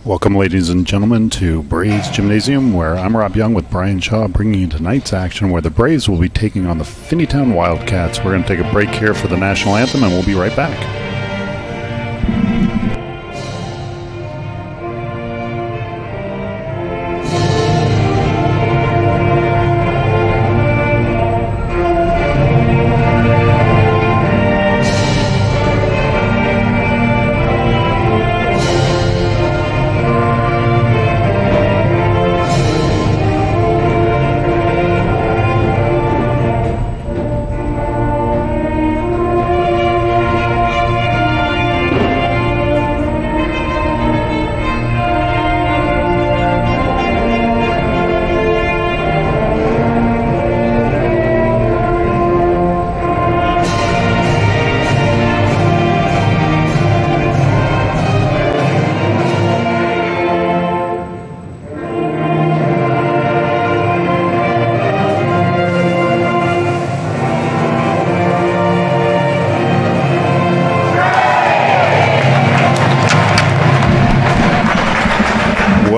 Welcome, ladies and gentlemen, to Braves Gymnasium, where I'm Rob Young with Brian Shaw, bringing you tonight's action where the Braves will be taking on the Finneytown Wildcats. We're going to take a break here for the national anthem, and we'll be right back.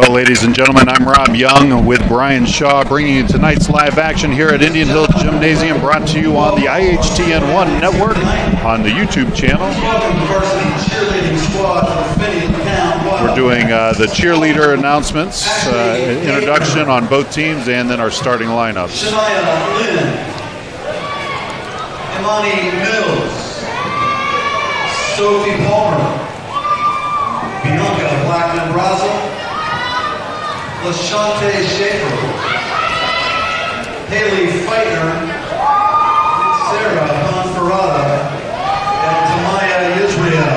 Ladies and gentlemen, I'm Rob Young with Brian Shaw, bringing you tonight's live action here at Indian Hill Gymnasium, brought to you on the IHTN1 network on the YouTube channel. We're doing the cheerleader announcements, introduction on both teams, and then our starting lineups. Shania Lynn, Imani Mills, Sophie Palmer, Bianca Blackman-Brazel, Lashante Schaefer, Haley Feitner, Sarah Ponferrada, and Tamaya Israel.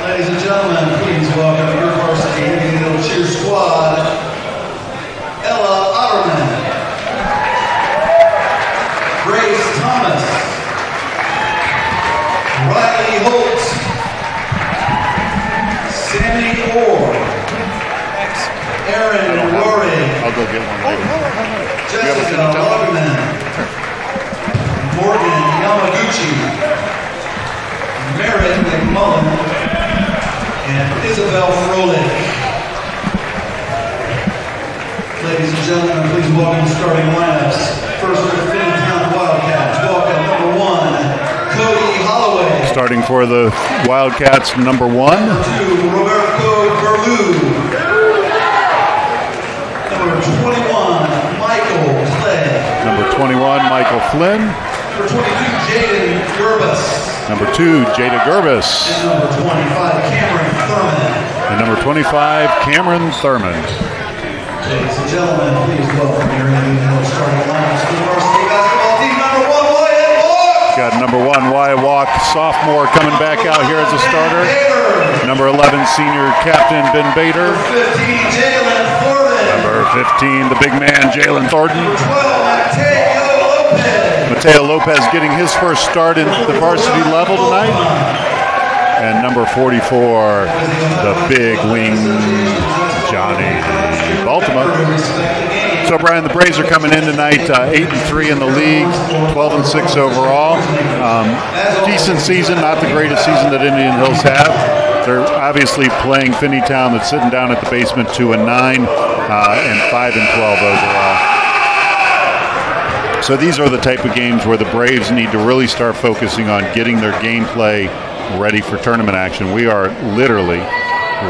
Ladies and gentlemen, please welcome your varsity Indian Hill cheer squad, Ella Otterman, Grace Thomas, Riley Holt, Sammy Orr, Aaron Rory, I'll go get one later. Jessica Logman, Morgan Yamaguchi, Merritt McMullen, and Isabel Froelich. Ladies and gentlemen, please welcome the starting lineups. First for the Finneytown Wildcats, welcome number 1, Cody Holloway. Starting for the Wildcats, number 1. Number 2, Roberto Berlou. Number 21, Michael Clay. Number 21, Michael Flynn. Number 22, Jaden Gerbus. Number 2, Jada Gerbus. And number 25, Cameron Thurman. And number 25, Cameron Thurman. Ladies and gentlemen, please welcome your Indian Hill starting lineups for the varsity basketball team. Number 1, Wyatt Walk. Got number 1, Wyatt Walk, sophomore, coming back out here as a starter. Number 11, senior captain Ben Bader. Number 15, Jalen Thornton. Number 15, the big man, Jalen Thornton. Number 12, Mateo Lopez. Mateo Lopez getting his first start in the varsity level tonight. And number 44, the big wing, Johnny Baltimore. So, Brian, the Braves are coming in tonight, 8-3 in the league, 12-6 overall. Decent season, not the greatest season that Indian Hills have. They're obviously playing Finneytown, that's sitting down at the basement, 2-9, and 5-12 overall. So these are the type of games where the Braves need to really start focusing on getting their gameplay ready for tournament action. We are literally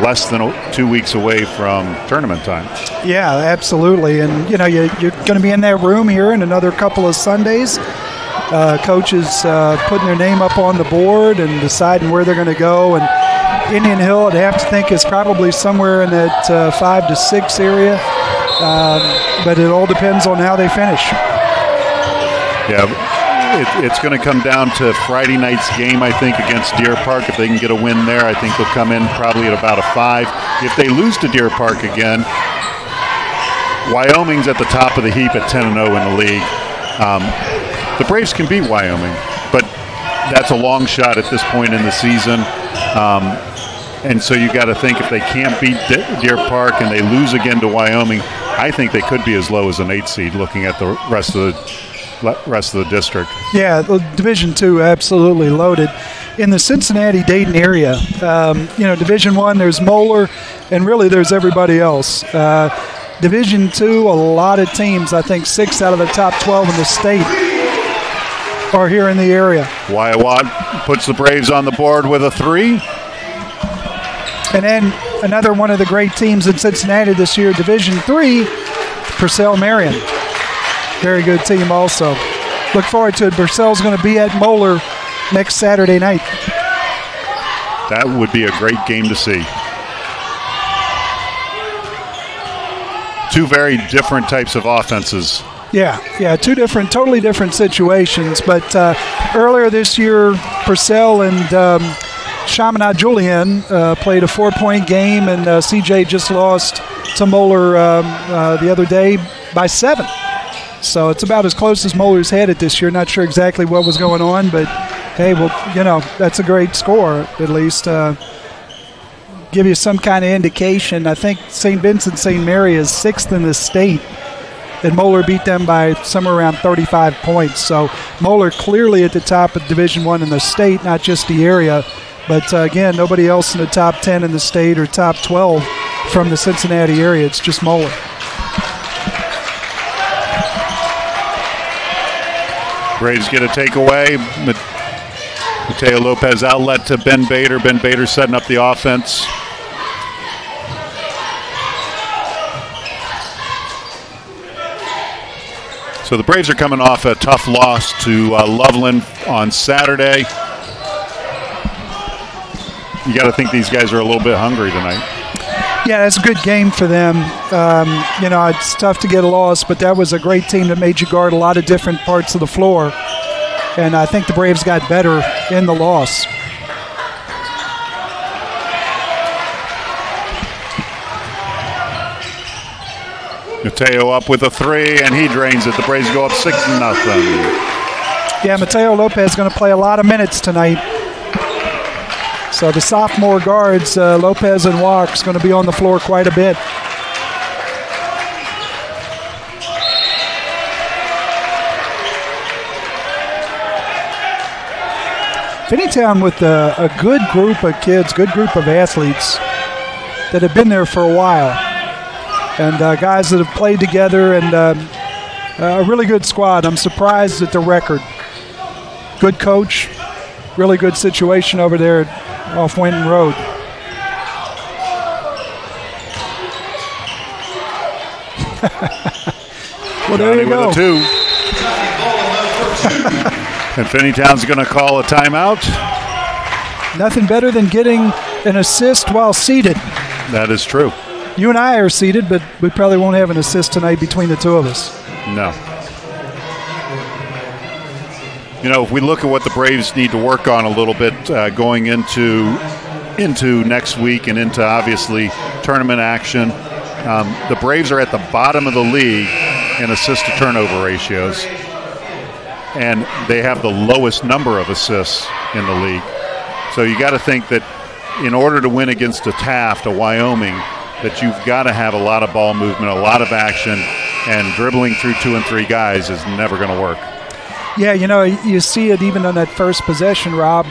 less than 2 weeks away from tournament time. Yeah, absolutely. And, you know, you're going to be in that room here in another couple of Sundays. Coaches putting their name up on the board and deciding where they're going to go. And Indian Hill, I'd have to think, is probably somewhere in that 5 to 6 area. But it all depends on how they finish. Yeah, it's going to come down to Friday night's game, I think, against Deer Park. If they can get a win there, I think they'll come in probably at about a 5. If they lose to Deer Park again, Wyoming's at the top of the heap at 10-0 in the league. The Braves can beat Wyoming, but that's a long shot at this point in the season. And so you got to think, if they can't beat Deer Park and they lose again to Wyoming, I think they could be as low as an 8 seed looking at the rest of rest of the district. Yeah, Division II, absolutely loaded. In the Cincinnati-Dayton area, Division I, there's Moeller, and really there's everybody else. Division II, a lot of teams, I think 6 out of the top 12 in the state are here in the area. Wyatt puts the Braves on the board with a 3. And then another one of the great teams in Cincinnati this year, Division III, Purcell Marion. Very good team also. Look forward to it. Purcell's going to be at Moeller next Saturday night. That would be a great game to see. Two very different types of offenses. Yeah, two totally different situations. But earlier this year, Purcell and Chaminade Julian played a 4-point game, and CJ just lost to Moeller the other day by 7. So it's about as close as Moeller's had it this year. Not sure exactly what was going on, but hey, well, that's a great score, at least. Give you some kind of indication. I think St. Vincent St. Mary is 6th in the state, and Moeller beat them by somewhere around 35 points. So Moeller clearly at the top of Division I in the state, not just the area. But again, nobody else in the top 10 in the state or top 12 from the Cincinnati area. It's just Moeller. Braves get a takeaway. Mateo Lopez outlet to Ben Bader. Ben Bader setting up the offense. So the Braves are coming off a tough loss to Loveland on Saturday. You got to think these guys are a little bit hungry tonight. Yeah, that's a good game for them. It's tough to get a loss, but that was a great team that made you guard a lot of different parts of the floor. And I think the Braves got better in the loss. Mateo up with a 3, and he drains it. The Braves go up 6-0. Yeah, Mateo Lopez is going to play a lot of minutes tonight. So the sophomore guards, Lopez and Walks, going to be on the floor quite a bit. Finneytown with a good group of kids, good group of athletes that have been there for a while. And guys that have played together, and a really good squad. I'm surprised at the record. Good coach, really good situation over there off Winton Road. Well, there you go. With a 2. And Finneytown's going to call a timeout. Nothing better than getting an assist while seated. That is true. You and I are seated, but we probably won't have an assist tonight between the two of us. No. If we look at what the Braves need to work on a little bit going into next week and into, obviously, tournament action, the Braves are at the bottom of the league in assist-to-turnover ratios, and they have the lowest number of assists in the league. So you got to think that in order to win against a Taft, a Wyoming, that you've got to have a lot of ball movement, a lot of action, and dribbling through 2 and 3 guys is never going to work. Yeah, you see it even on that first possession, Rob.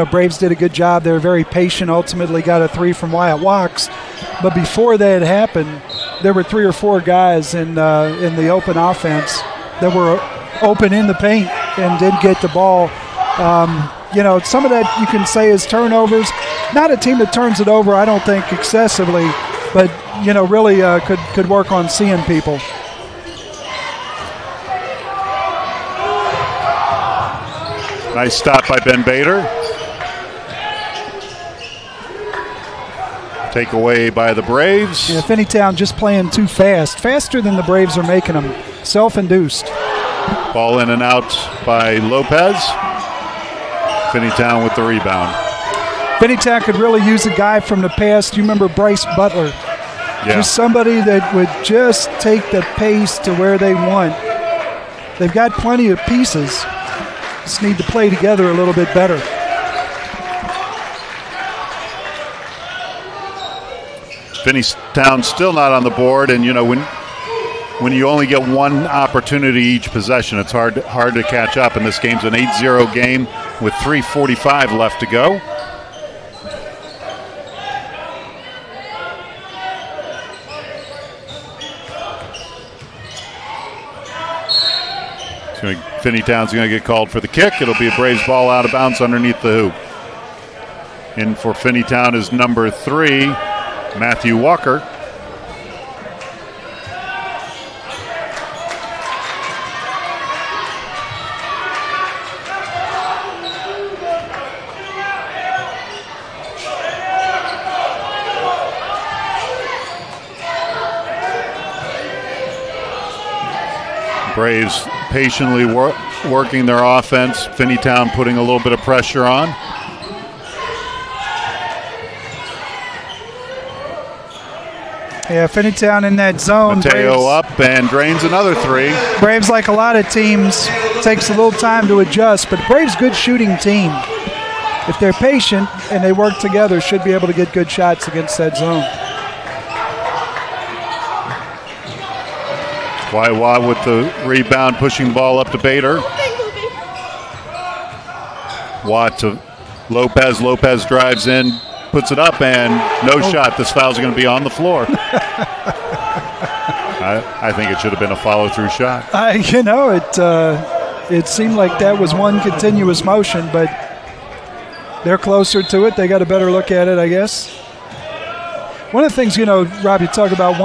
Braves did a good job. They were very patient, ultimately got a 3 from Wyatt Walks. But before that happened, there were 3 or 4 guys in the open offense that were open in the paint and didn't get the ball. Some of that you can say is turnovers. Not a team that turns it over, I don't think, excessively, but, really could work on seeing people. Nice stop by Ben Bader. Take away by the Braves. Yeah, Finneytown just playing too fast. Faster than the Braves are making them. Self-induced. Ball in and out by Lopez. Finneytown with the rebound. Finneytown could really use a guy from the past. You remember Bryce Butler? Yeah. Just somebody that would just take the pace to where they want. They've got plenty of pieces. Just need to play together a little bit better. Finneytown still not on the board, and when when you only get one opportunity each possession, it's hard to catch up. And this game's an 8-0 game with 3:45 left to go. Finneytown's going to get called for the kick. It'll be a Braves ball out of bounds underneath the hoop. In for Finneytown is number 3, Matthew Walker. Braves patiently working their offense. Finneytown putting a little bit of pressure on. Yeah, Finneytown in that zone. Mateo Braves, up and drains another 3. Braves, like a lot of teams, takes a little time to adjust, but Braves good shooting team. If they're patient and they work together, should be able to get good shots against that zone. Waiwa with the rebound, pushing the ball up to Bader. Watt to Lopez. Lopez drives in, puts it up, and no shot. This foul's going to be on the floor. I think it should have been a follow-through shot. It seemed like that was one continuous motion, but they're closer to it. They got a better look at it, I guess. One of the things, Rob, you talk about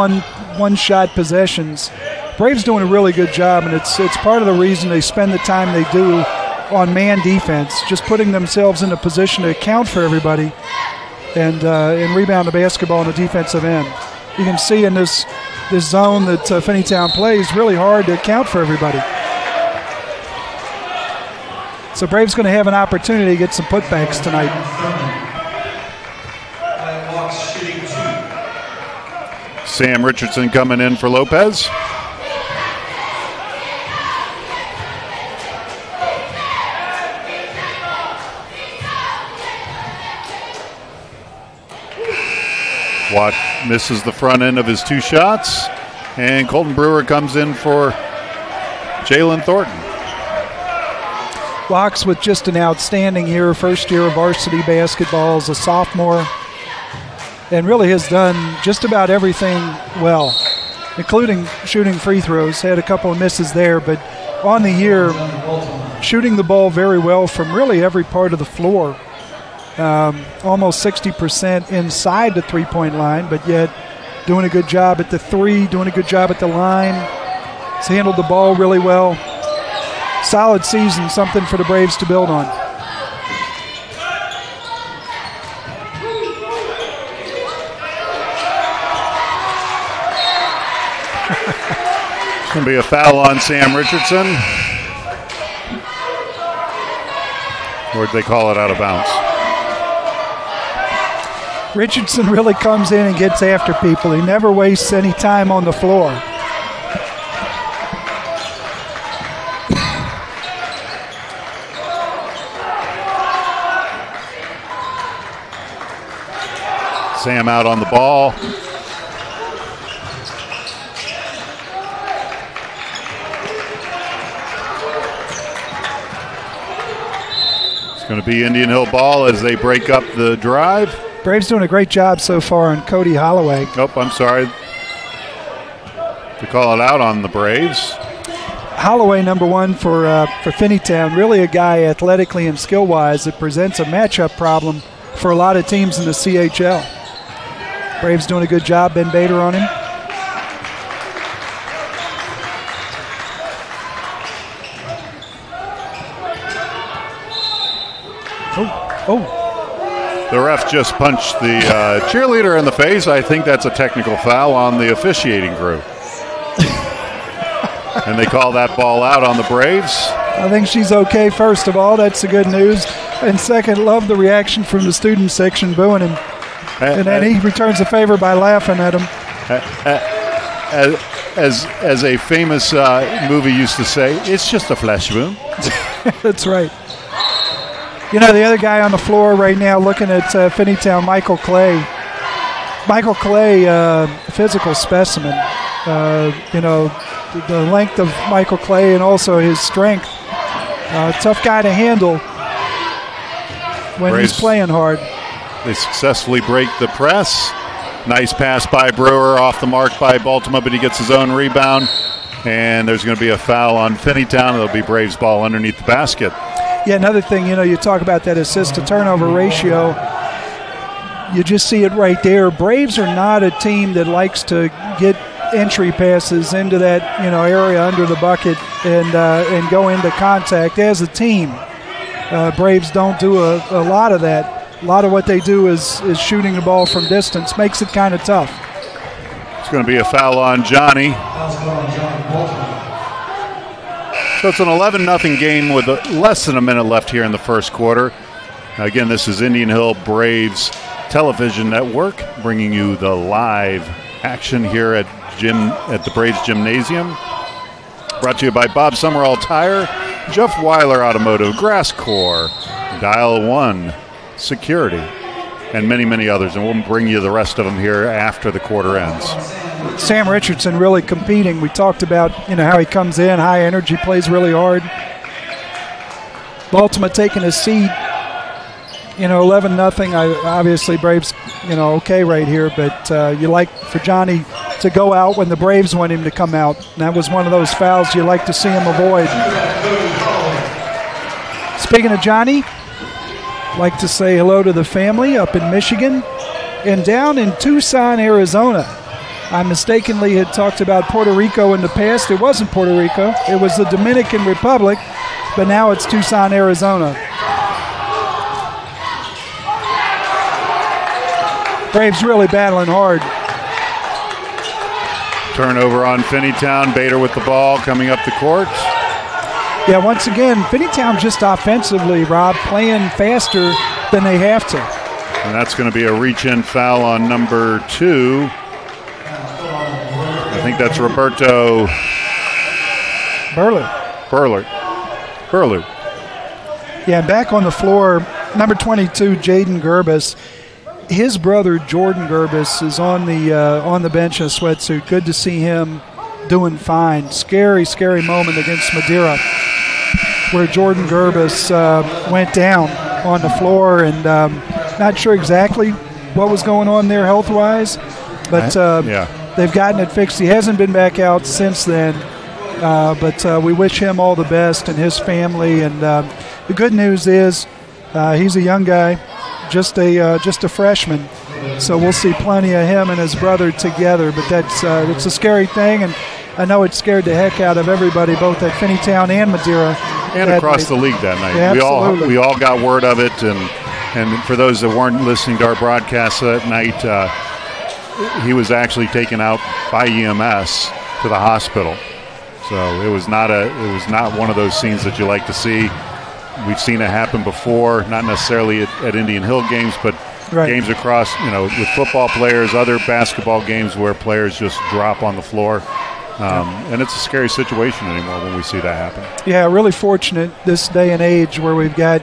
one-shot possessions. Braves doing a really good job, and it's part of the reason they spend the time they do on man defense, just putting themselves in a position to account for everybody and rebound the basketball on the defensive end. You can see in this zone that Finneytown plays really hard to account for everybody. So Braves going to have an opportunity to get some putbacks tonight. Sam Richardson coming in for Lopez. Watt misses the front end of his 2 shots, and Colton Brewer comes in for Jalen Thornton. Locks with just an outstanding year, first year of varsity basketball as a sophomore, and really has done just about everything well, including shooting free throws. Had a couple of misses there, but on the year, shooting the ball very well from really every part of the floor. Almost 60% inside the three-point line, but yet doing a good job at the 3, doing a good job at the line. He's handled the ball really well. Solid season, something for the Braves to build on. It's going to be a foul on Sam Richardson. Or did they call it out of bounds? Richardson really comes in and gets after people. He never wastes any time on the floor. Sam out on the ball. It's going to be Indian Hill ball as they break up the drive. Braves doing a great job so far on Cody Holloway. Nope, I'm sorry to call it out on the Braves. Holloway, number 1 for Finneytown, really a guy athletically and skill-wise that presents a matchup problem for a lot of teams in the CHL. Braves doing a good job. Ben Bader on him. Oh. The ref just punched the cheerleader in the face. I think that's a technical foul on the officiating crew. And they call that ball out on the Braves. I think she's okay, first of all. That's the good news. And second, love the reaction from the student section booing him. And then he returns the favor by laughing at him. As a famous movie used to say, it's just a flesh wound. That's right. The other guy on the floor right now looking at Finneytown, Michael Clay. Michael Clay, physical specimen. the length of Michael Clay and also his strength. Tough guy to handle when Braves, he's playing hard. They successfully break the press. Nice pass by Brewer, off the mark by Baltimore, but he gets his own rebound. And there's going to be a foul on Finneytown. It'll be Braves ball underneath the basket. Yeah, another thing, you talk about that assist-to-turnover ratio. You just see it right there. Braves are not a team that likes to get entry passes into that area under the bucket and go into contact as a team. Braves don't do a lot of that. A lot of what they do is shooting the ball from distance. Makes it kind of tough. It's going to be a foul on Johnny. So it's an 11-0 game with less than a minute left here in the first quarter. Again, this is Indian Hill Braves Television Network bringing you the live action here at the Braves Gymnasium. Brought to you by Bob Summerall Tire, Jeff Weiler Automotive, Grass Core, Dial 1 Security, and many, many others. And we'll bring you the rest of them here after the quarter ends. Sam Richardson really competing. We talked about how he comes in, high energy, plays really hard. Baltimore taking a seat. 11-0. Obviously, Braves, okay right here. But you like for Johnny to go out when the Braves want him to come out. And that was one of those fouls you like to see him avoid. Speaking of Johnny, I'd like to say hello to the family up in Michigan and down in Tucson, Arizona. I mistakenly had talked about Puerto Rico in the past. It wasn't Puerto Rico. It was the Dominican Republic, but now it's Tucson, Arizona. Braves really battling hard. Turnover on Finneytown. Bader with the ball coming up the court. Yeah, once again, Finneytown just offensively, Rob, playing faster than they have to. And that's going to be a reach-in foul on number 2. I think that's Roberto Burley. Yeah, back on the floor, number 22, Jaden Gerbis. His brother, Jordan Gerbis, is on the bench in a sweatsuit. Good to see him doing fine. Scary, scary moment against Madeira where Jordan Gerbis went down on the floor, and not sure exactly what was going on there health-wise, but they've gotten it fixed. He hasn't been back out since then, but we wish him all the best and his family. And the good news is he's a young guy, just a freshman, so we'll see plenty of him and his brother together. But it's a scary thing, and I know it scared the heck out of everybody, both at Finneytown and Madeira. And across the league that night. Yeah, we all got word of it, and for those that weren't listening to our broadcast that night, he was actually taken out by EMS to the hospital. So it was not one of those scenes that you like to see. We've seen it happen before, not necessarily at Indian Hill games, but games across, with football players, other basketball games where players just drop on the floor. And it's a scary situation anymore when we see that happen. Yeah, really fortunate this day and age where we've got,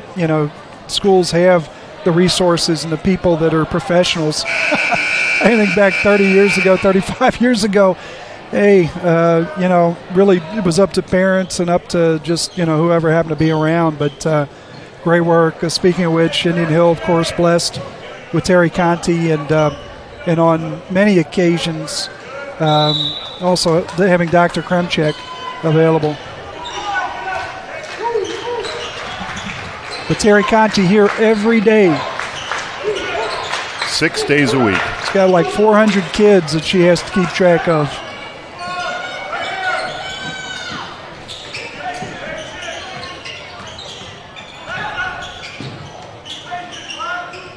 schools have the resources and the people that are professionals. I think back 30 years ago, 35 years ago, really it was up to parents and up to just, whoever happened to be around. But great work. Speaking of which, Indian Hill, of course, blessed with Terry Conti and on many occasions also having Dr. Kremchek available. But Terry Conti here every day. 6 days a week. She's got like 400 kids that she has to keep track of.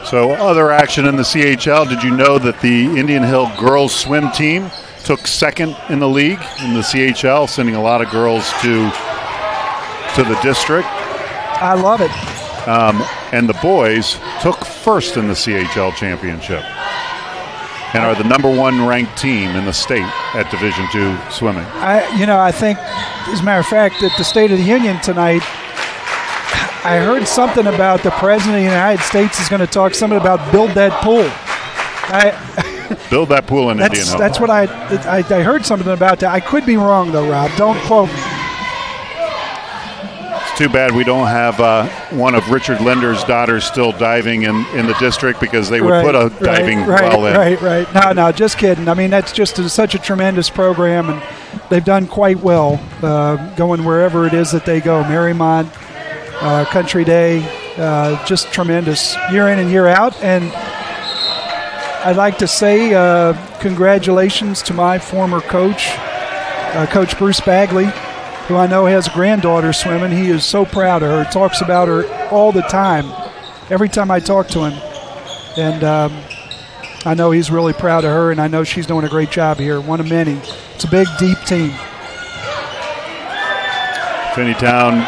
So other action in the CHL. Did you know that the Indian Hill girls swim team took second in the league in the CHL, sending a lot of girls to the district? I love it. And the boys took first in the CHL championship and are the number 1 ranked team in the state at Division II swimming. I think, as a matter of fact, at the State of the Union tonight, I heard something about the President of the United States is going to talk something about build that pool. Build that pool in Indian Hill. That's what I heard something about that. I could be wrong, though, Rob. Don't quote me. It's too bad we don't have one of Richard Linder's daughters still diving in the district, because they would put a diving well in. Right. No, just kidding. I mean, that's just such a tremendous program, and they've done quite well going wherever it is that they go. Marymount, Country Day, just tremendous year in and year out. And I'd like to say congratulations to my former coach, Coach Bruce Bagley, who I know has a granddaughter swimming. He is so proud of her, talks about her all the time, every time I talk to him. And I know he's really proud of her, and I know she's doing a great job here, one of many. It's a big, deep team. Finneytown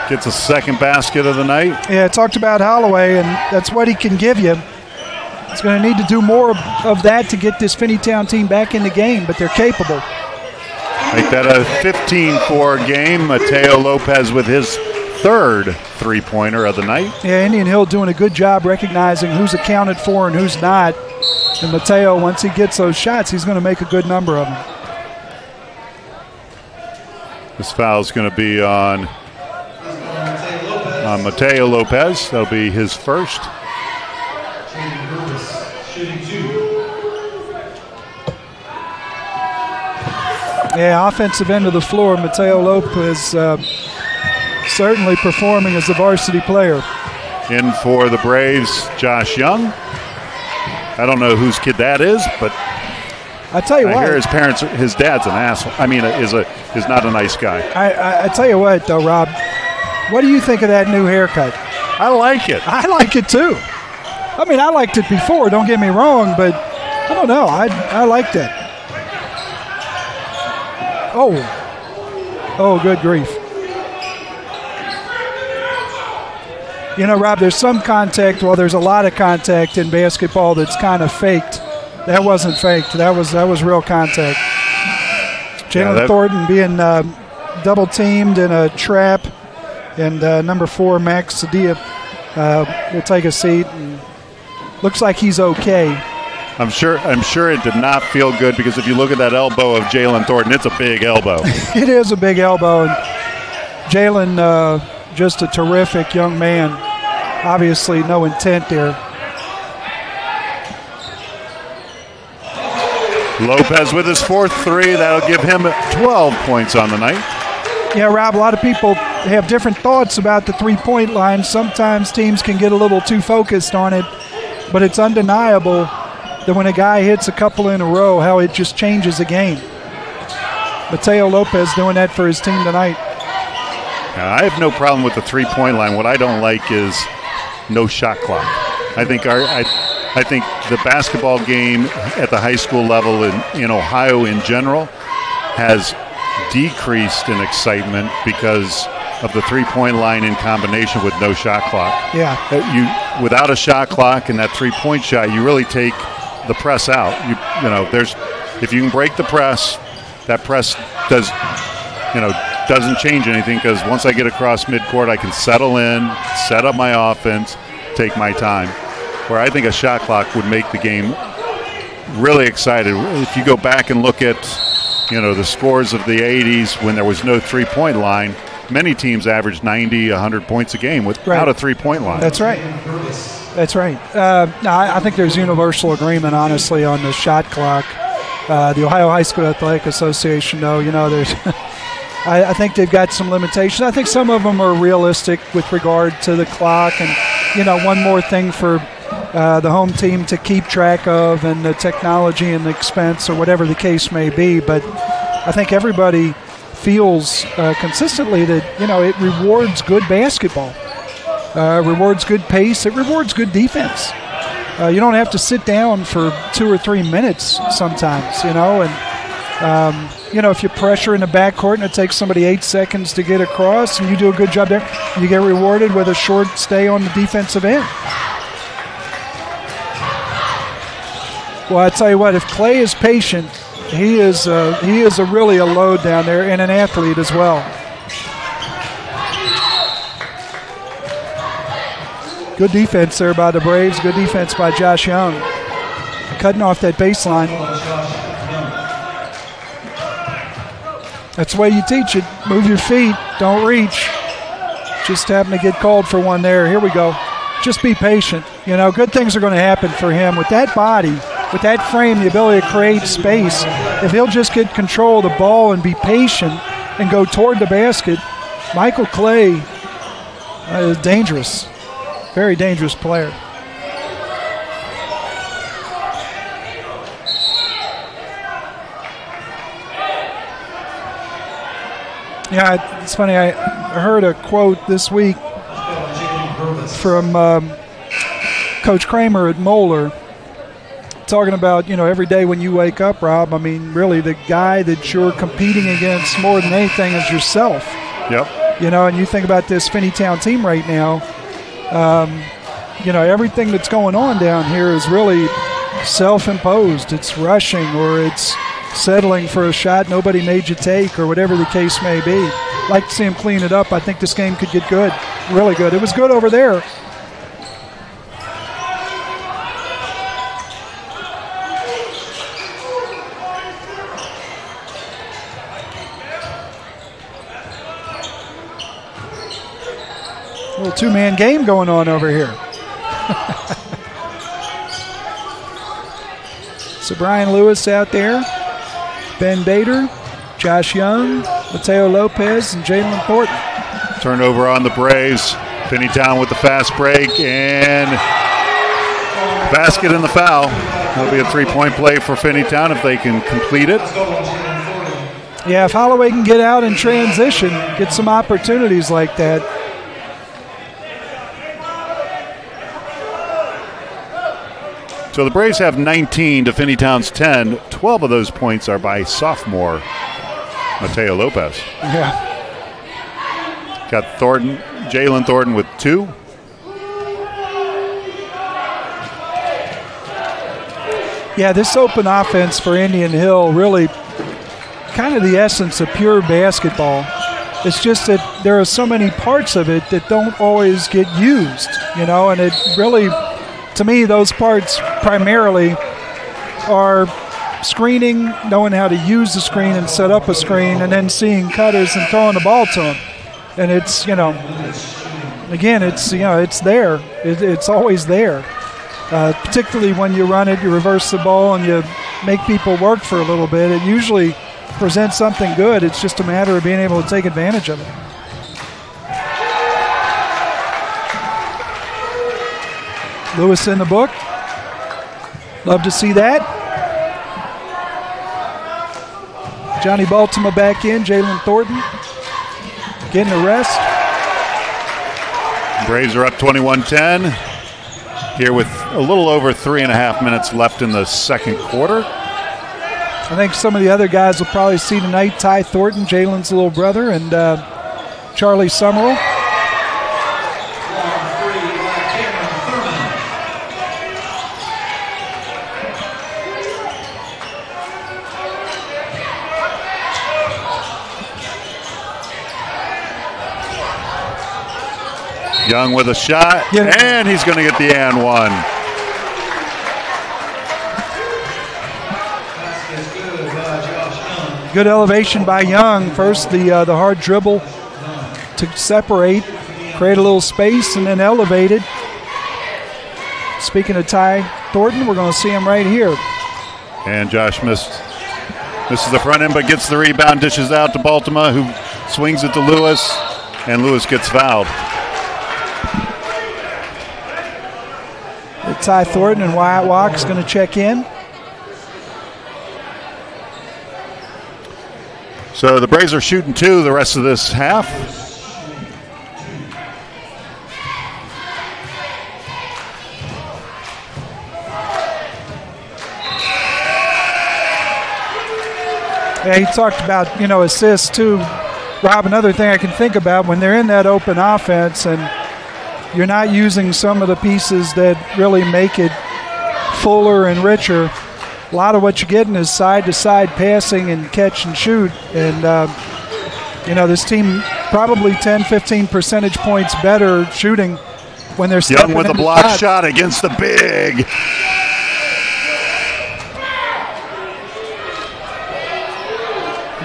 gets a second basket of the night. Yeah, talked about Holloway, and that's what he can give you. He's going to need to do more of that to get this Finneytown team back in the game, but they're capable. Make that a 15-4 game. Mateo Lopez with his third three-pointer of the night. Yeah, Indian Hill doing a good job recognizing who's accounted for and who's not. And Mateo, once he gets those shots, he's going to make a good number of them. This foul is going to be on Mateo Lopez. That'll be his first. Yeah, offensive end of the floor, Mateo Lopez certainly performing as a varsity player. In for the Braves, Josh Young. I don't know whose kid that is, but I tell you what, I hear his dad's an asshole. I mean, is not a nice guy. I tell you what, though, Rob, what do you think of that new haircut? I like it. I like it too. I mean, I liked it before. Don't get me wrong, but I don't know. I liked it. Oh, good grief. You know, Rob, there's some contact. Well, there's a lot of contact in basketball that's kind of faked. That wasn't faked. That was real contact. Jalen Thornton being double teamed in a trap, and number 4, Max Sadia, will take a seat. And looks like he's okay. I'm sure it did not feel good, because if you look at that elbow of Jalen Thornton, it's a big elbow. It is a big elbow. And Jalen, just a terrific young man. Obviously, no intent there. Lopez with his fourth three. That'll give him 12 points on the night. Yeah, Rob, a lot of people have different thoughts about the three-point line. Sometimes teams can get a little too focused on it, but it's undeniable that when a guy hits a couple in a row, how it just changes a game. Mateo Lopez doing that for his team tonight. I have no problem with the three-point line. What I don't like is no shot clock. I think the basketball game at the high school level in Ohio in general has decreased in excitement because of the three-point line in combination with no shot clock. Yeah. Without a shot clock and that three-point shot, you really take the press out. If you can break the press, that press doesn't change anything, because once I get across midcourt, I can settle in, set up my offense, take my time. Where I think a shot clock would make the game really excited. If you go back and look at the scores of the 80s when there was no three-point line, many teams averaged 90, 100 points a game without a three-point line. That's right. I think there's universal agreement, honestly, on the shot clock. The Ohio High School Athletic Association, though, there's I think they've got some limitations. I think some of them are realistic with regard to the clock and, one more thing for the home team to keep track of, and the technology and the expense, or whatever the case may be. But I think everybody feels consistently that, it rewards good basketball. Rewards good pace. It rewards good defense. You don't have to sit down for 2 or 3 minutes sometimes, and if you pressure in the backcourt and it takes somebody 8 seconds to get across and you do a good job there, you get rewarded with a short stay on the defensive end. Well, I tell you what, if Clay is patient, he is really a load down there, and an athlete as well. Good defense there by the Braves. Good defense by Josh Young. cutting off that baseline. That's the way you teach it. Move your feet, don't reach. Just happened to get called for one there. Here we go. Just be patient. You know, good things are going to happen for him. With that body, with that frame, the ability to create space, if he'll just get control of the ball and be patient and go toward the basket, Michael Clay is dangerous. Very dangerous player. Yeah, it's funny. I heard a quote this week from Coach Kramer at Moeller talking about, you know, every day when you wake up, Rob, I mean, really the guy that you're competing against more than anything is yourself. Yep. You know, and you think about this Finneytown team right now, you know, everything that's going on down here is really self-imposed. It's rushing or it's settling for a shot nobody made you take or whatever the case may be. Like to see him clean it up. I think this game could get good, really good. It was good over there. A little two-man game going on over here. So Brian Lewis out there, Ben Bader, Josh Young, Mateo Lopez, and Jalen Thornton. Turnover on the Braves. Finneytown with the fast break and basket in the foul. That'll be a three-point play for Finneytown if they can complete it. Yeah, if Holloway can get out in transition, get some opportunities like that. So the Braves have 19 to Finneytown's 10. 12 of those points are by sophomore Mateo Lopez. Yeah. Got Thornton, Jalen Thornton with 2. Yeah, this open offense for Indian Hill really kind of the essence of pure basketball. It's just that there are so many parts of it that don't always get used, you know, and it really, to me, those parts primarily are screening, knowing how to use the screen and set up a screen, and then seeing cutters and throwing the ball to them. And it's, you know, again, it's, you know, it's there. It's always there. Particularly when you run it, you reverse the ball, and you make people work for a little bit. It usually presents something good. It's just a matter of being able to take advantage of it. Lewis in the book. Love to see that. Johnny Baltimore back in. Jalen Thornton getting a rest. Braves are up 21-10 here with a little over 3.5 minutes left in the second quarter. I think some of the other guys will probably see tonight. Ty Thornton, Jalen's little brother, and Charlie Summerall. Young with a shot, and he's going to get the and one. Good elevation by Young. First, the hard dribble to separate, create a little space, and then elevated. Speaking of Ty Thornton, we're going to see him right here. And Josh misses the front end, but gets the rebound, dishes out to Baltimore, who swings it to Lewis, and Lewis gets fouled. Ty Thornton and Wyatt Walk's going to check in. So the Braves are shooting 2 the rest of this half. Yeah, he talked about, you know, assists too. Rob, another thing I can think about when they're in that open offense and you're not using some of the pieces that really make it fuller and richer. A lot of what you're getting is side-to-side passing and catch and shoot. And, you know, this team probably 10, 15 percentage points better shooting when they're stepping Young with a block shot against the big.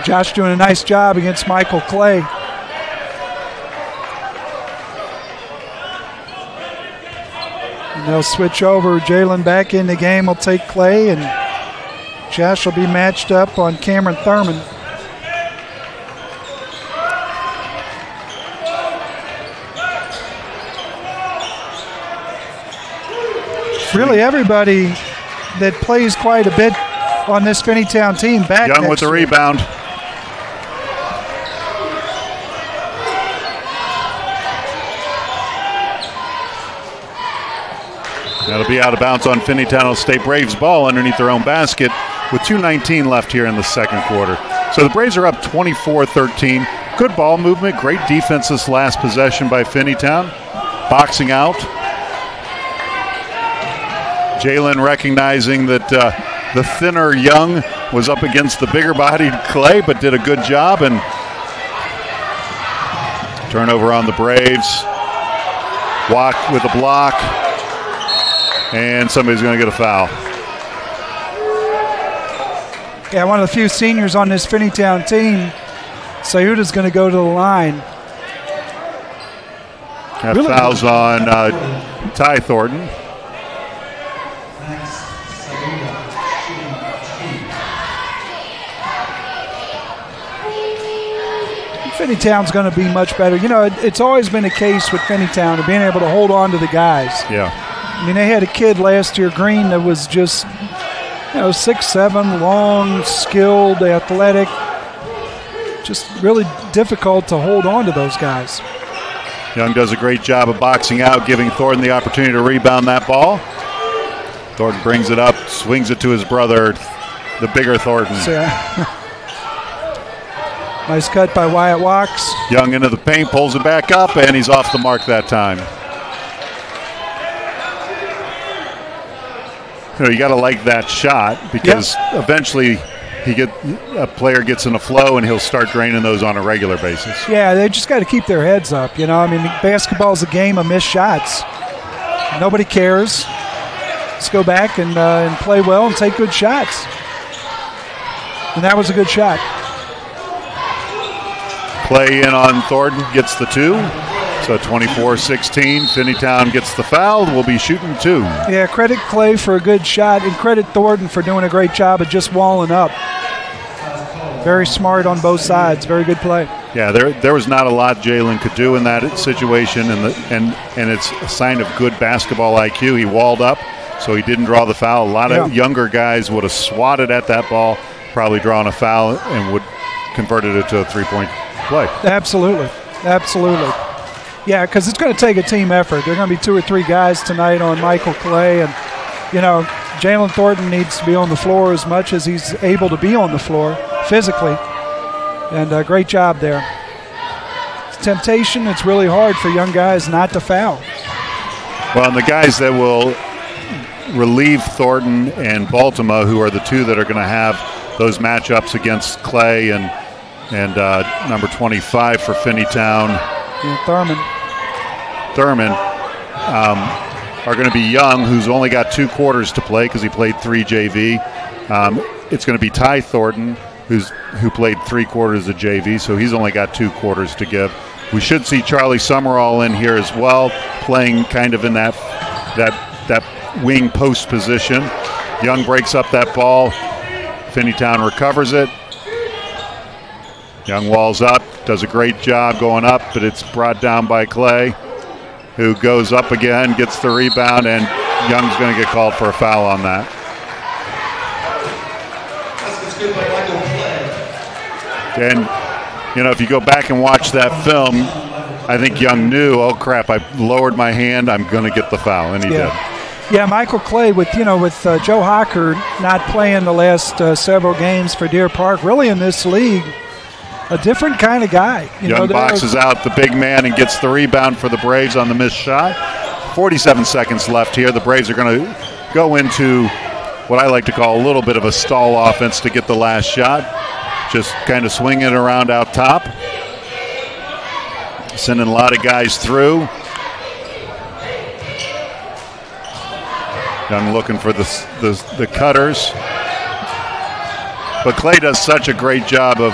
Josh doing a nice job against Michael Clay. And they'll switch over. Jalen back in the game will take Clay, and Josh will be matched up on Cameron Thurman. Really everybody that plays quite a bit on this Finneytown team back. Young with the rebound. That'll be out of bounds on Finneytown. It'll stay Braves ball underneath their own basket with 2:19 left here in the second quarter. So the Braves are up 24-13. Good ball movement, great defense this last possession by Finneytown. Boxing out. Jalen recognizing that the thinner Young was up against the bigger-bodied Clay, but did a good job. And turnover on the Braves. Walk with a block. And somebody's going to get a foul. Yeah, one of the few seniors on this Finneytown team. Sayuta's going to go to the line. That really fouls on Ty Thornton. Finneytown's going to be much better. You know, it's always been a case with Finneytown of being able to hold on to the guys. Yeah. I mean, they had a kid last year, Green, that was just, 6'7", long, skilled, athletic. Just really difficult to hold on to those guys. Young does a great job of boxing out, giving Thornton the opportunity to rebound that ball. Thornton brings it up, swings it to his brother, the bigger Thornton. Nice cut by Wyatt Wachs. Young into the paint, pulls it back up, and he's off the mark that time. You got to like that shot because eventually a player gets in a flow and he'll start draining those on a regular basis. Yeah, they just got to keep their heads up. I mean, basketball is a game of missed shots. Nobody cares. Let's go back and play well and take good shots. And that was a good shot. Clay in on Thornton, gets the two. So 24-16, Finneytown gets the foul. We'll be shooting two. Yeah, credit Clay for a good shot and credit Thornton for doing a great job of just walling up. Very smart on both sides. Very good play. Yeah, there was not a lot Jalen could do in that situation, and it's a sign of good basketball IQ. He walled up, so he didn't draw the foul. A lot of younger guys would have swatted at that ball, probably drawn a foul, and would converted it to a three-point play. Absolutely. Absolutely. Yeah, because it's going to take a team effort. There are going to be 2 or 3 guys tonight on Michael Clay. And, Jalen Thornton needs to be on the floor as much as he's able to be on the floor physically. And great job there. It's temptation. It's really hard for young guys not to foul. Well, and the guys that will relieve Thornton and Baltimore, who are the two that are going to have those matchups against Clay and number 25 for Finneytown. Yeah, Thurman are going to be Young, who's only got 2 quarters to play because he played 3 JV. It's going to be Ty Thornton, who played 3 quarters of JV, so he's only got 2 quarters to give. We should see Charlie Summerall in here as well, playing kind of in that wing post position. Young breaks up that ball. Finneytown recovers it. Young walls up, does a great job going up, but it's brought down by Clay, who goes up again, gets the rebound, and Young's going to get called for a foul on that. That's good by Michael Clay. And, if you go back and watch that film, I think Young knew, oh, crap, I lowered my hand, I'm going to get the foul, and he did. Yeah, Michael Clay with Joe Hocker not playing the last several games for Deer Park, really in this league, a different kind of guy. Young boxes out the big man and gets the rebound for the Braves on the missed shot. 47 seconds left here. The Braves are going to go into what I like to call a little bit of a stall offense to get the last shot. Just kind of swinging it around out top. Sending a lot of guys through. Young looking for the cutters. But Clay does such a great job of,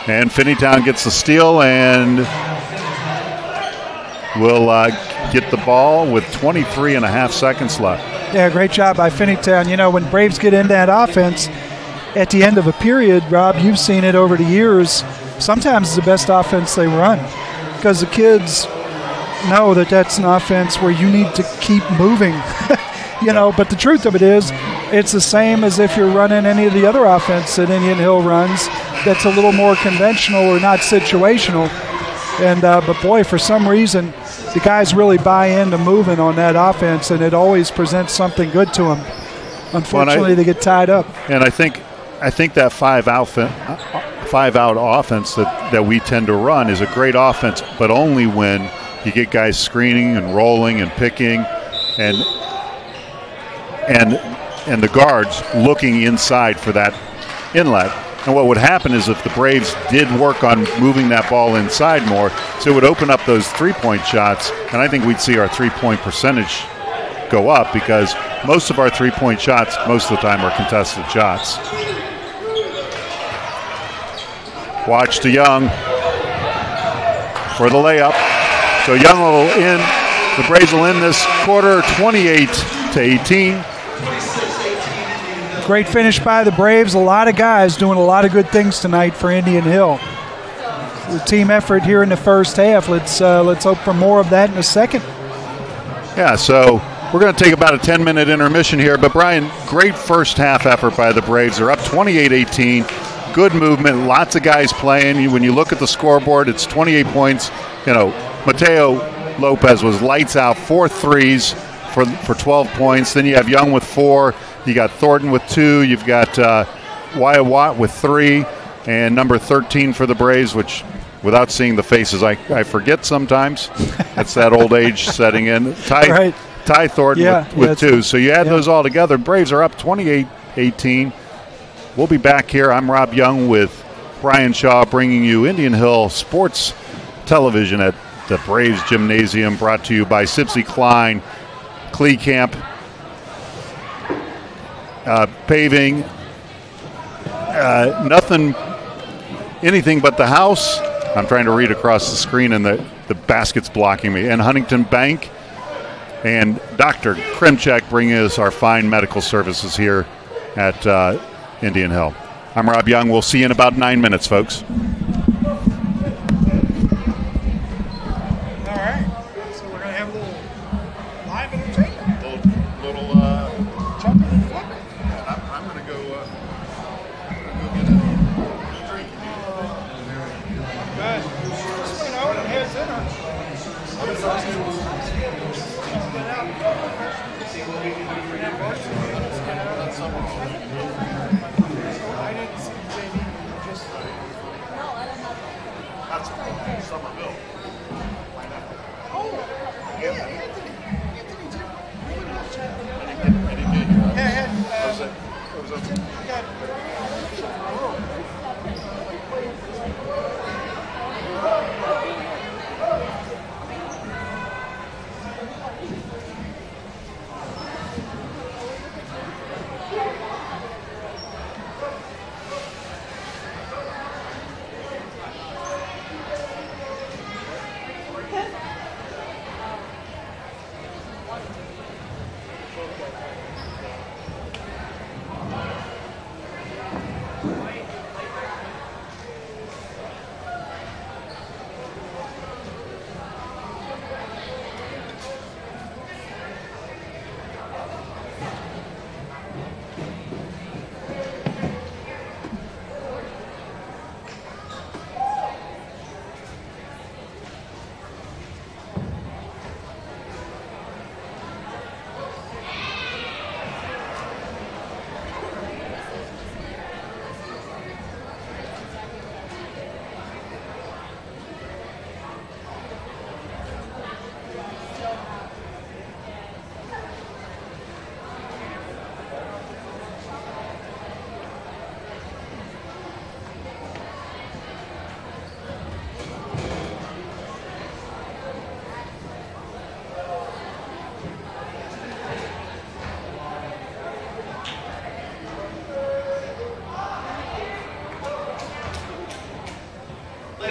and Finneytown gets the steal and will get the ball with 23 and a half seconds left. Yeah, great job by Finneytown. You know, when Braves get in that offense at the end of a period, Rob, you've seen it over the years, sometimes it's the best offense they run because the kids know that that's an offense where you need to keep moving. You know, but the truth of it is, it's the same as if you're running any of the other offense that Indian Hill runs that's a little more conventional or not situational. And but boy, for some reason, the guys really buy into moving on that offense, and it always presents something good to them. Unfortunately, they get tied up. And I think that five out offense that we tend to run is a great offense, but only when you get guys screening and rolling and picking, and the guards looking inside for that inlet. And what would happen is if the Braves did work on moving that ball inside more, so it would open up those three-point shots, and I think we'd see our three-point percentage go up because most of our three-point shots most of the time are contested shots. Watch to Young for the layup. So Young will in. The Braves will end this quarter 28-18. Great finish by the Braves. A lot of guys doing a lot of good things tonight for Indian Hill. The team effort here in the first half. Let's hope for more of that in a second. Yeah, so we're going to take about a 10-minute intermission here. But, Brian, great first half effort by the Braves. They're up 28-18. Good movement. Lots of guys playing. When you look at the scoreboard, it's 28 points. You know, Mateo Lopez was lights out, 4 threes for 12 points. Then you have Young with 4. You got Thornton with 2. You've got Wyatt Watt with 3. And number 13 for the Braves, which without seeing the faces, I forget sometimes. That's that old age setting in. Ty Thornton with 2. So you add those all together. Braves are up 28-18. We'll be back here. I'm Rob Young with Brian Shaw bringing you Indian Hill Sports Television at the Braves Gymnasium, brought to you by Sipsey Klein, Clee Camp, Paving, anything but the house. I'm trying to read across the screen and the basket's blocking me. And Huntington Bank and Dr. Krimchek bringing us our fine medical services here at Indian Hill. I'm Rob Young. We'll see you in about 9 minutes, folks.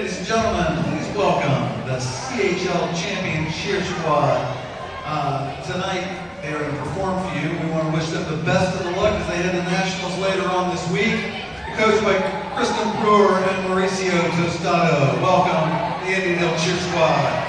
Ladies and gentlemen, please welcome the CHL Champion Cheer Squad. Tonight, they are going to perform for you. We want to wish them the best of the luck as they head to Nationals later on this week. Coached by Kristen Brewer and Mauricio Tostado. Welcome, the Indian Cheer Squad.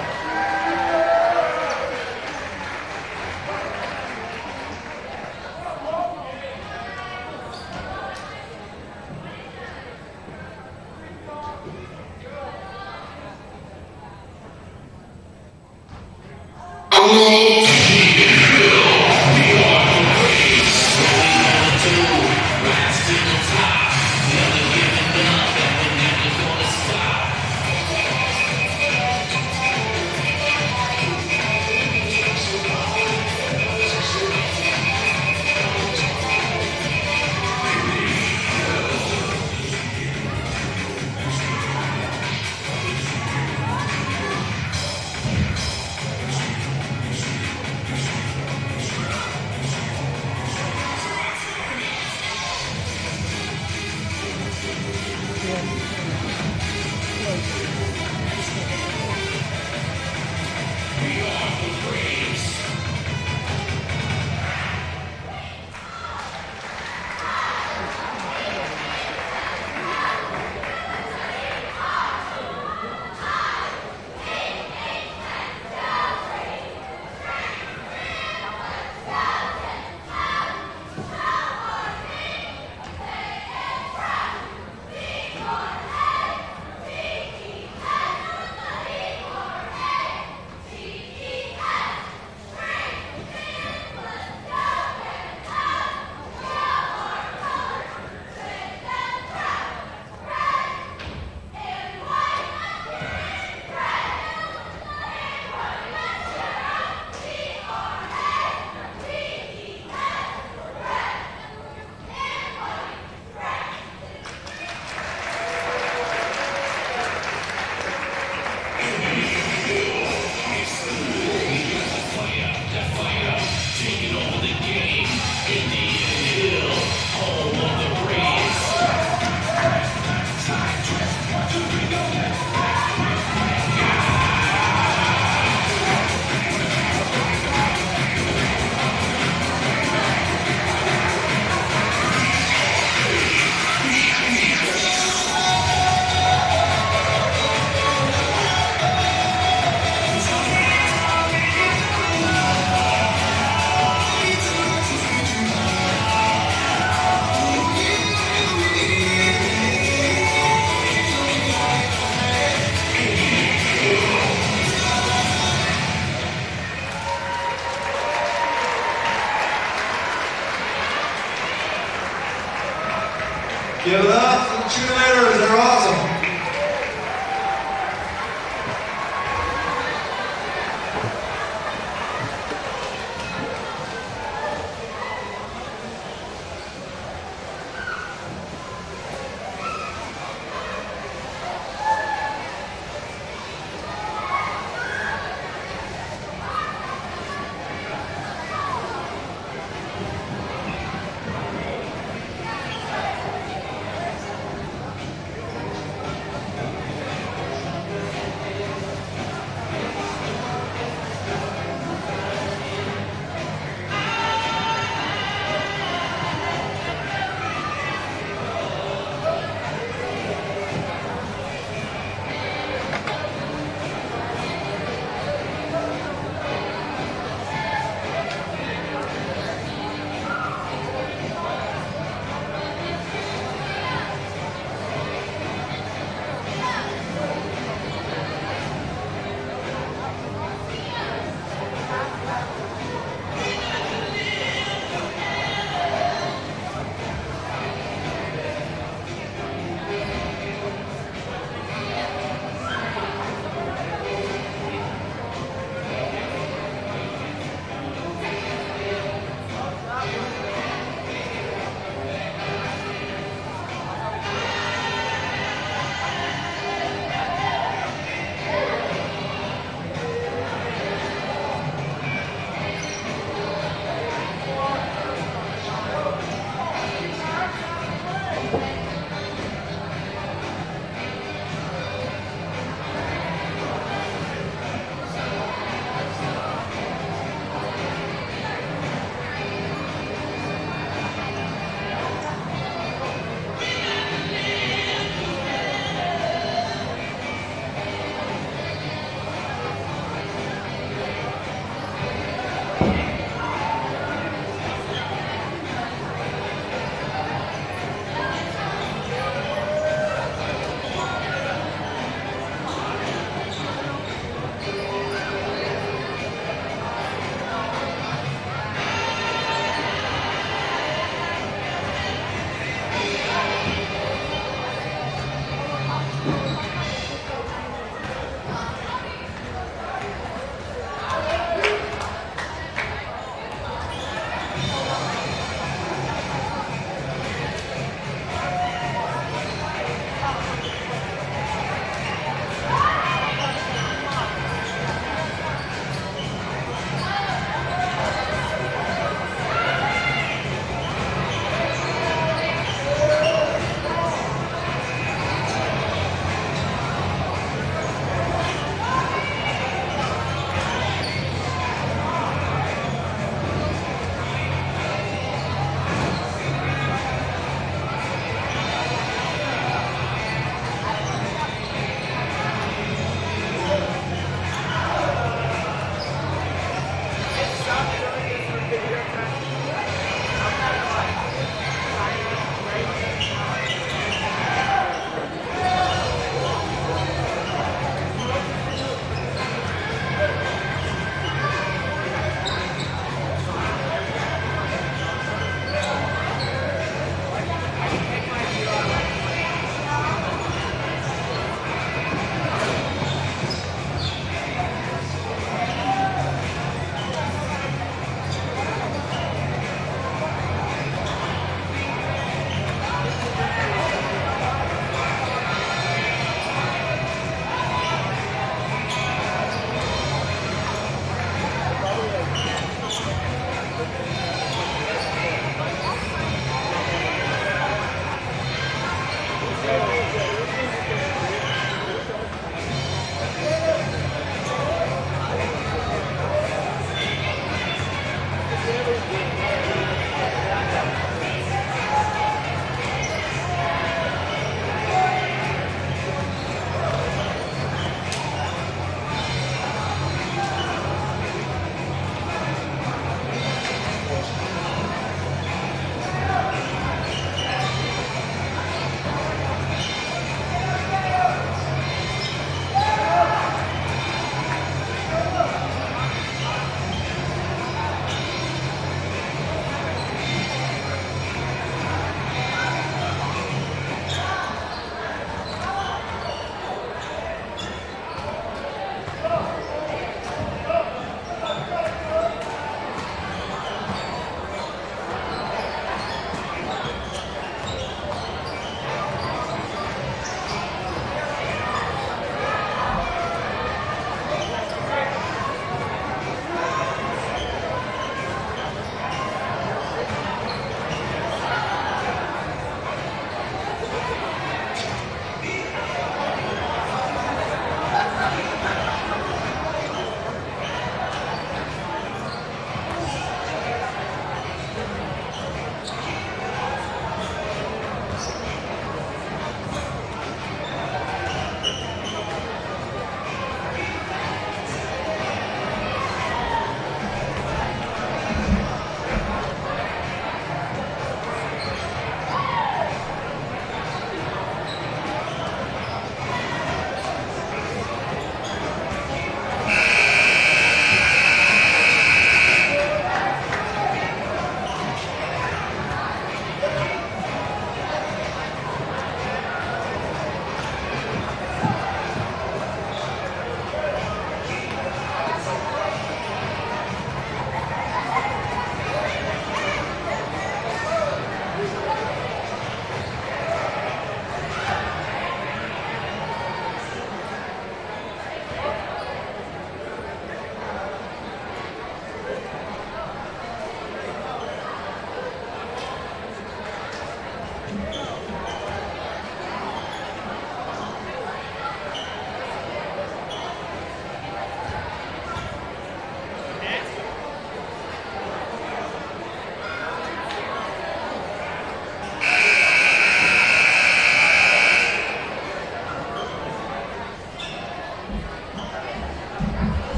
Give it up for the cheerleaders, they're awesome.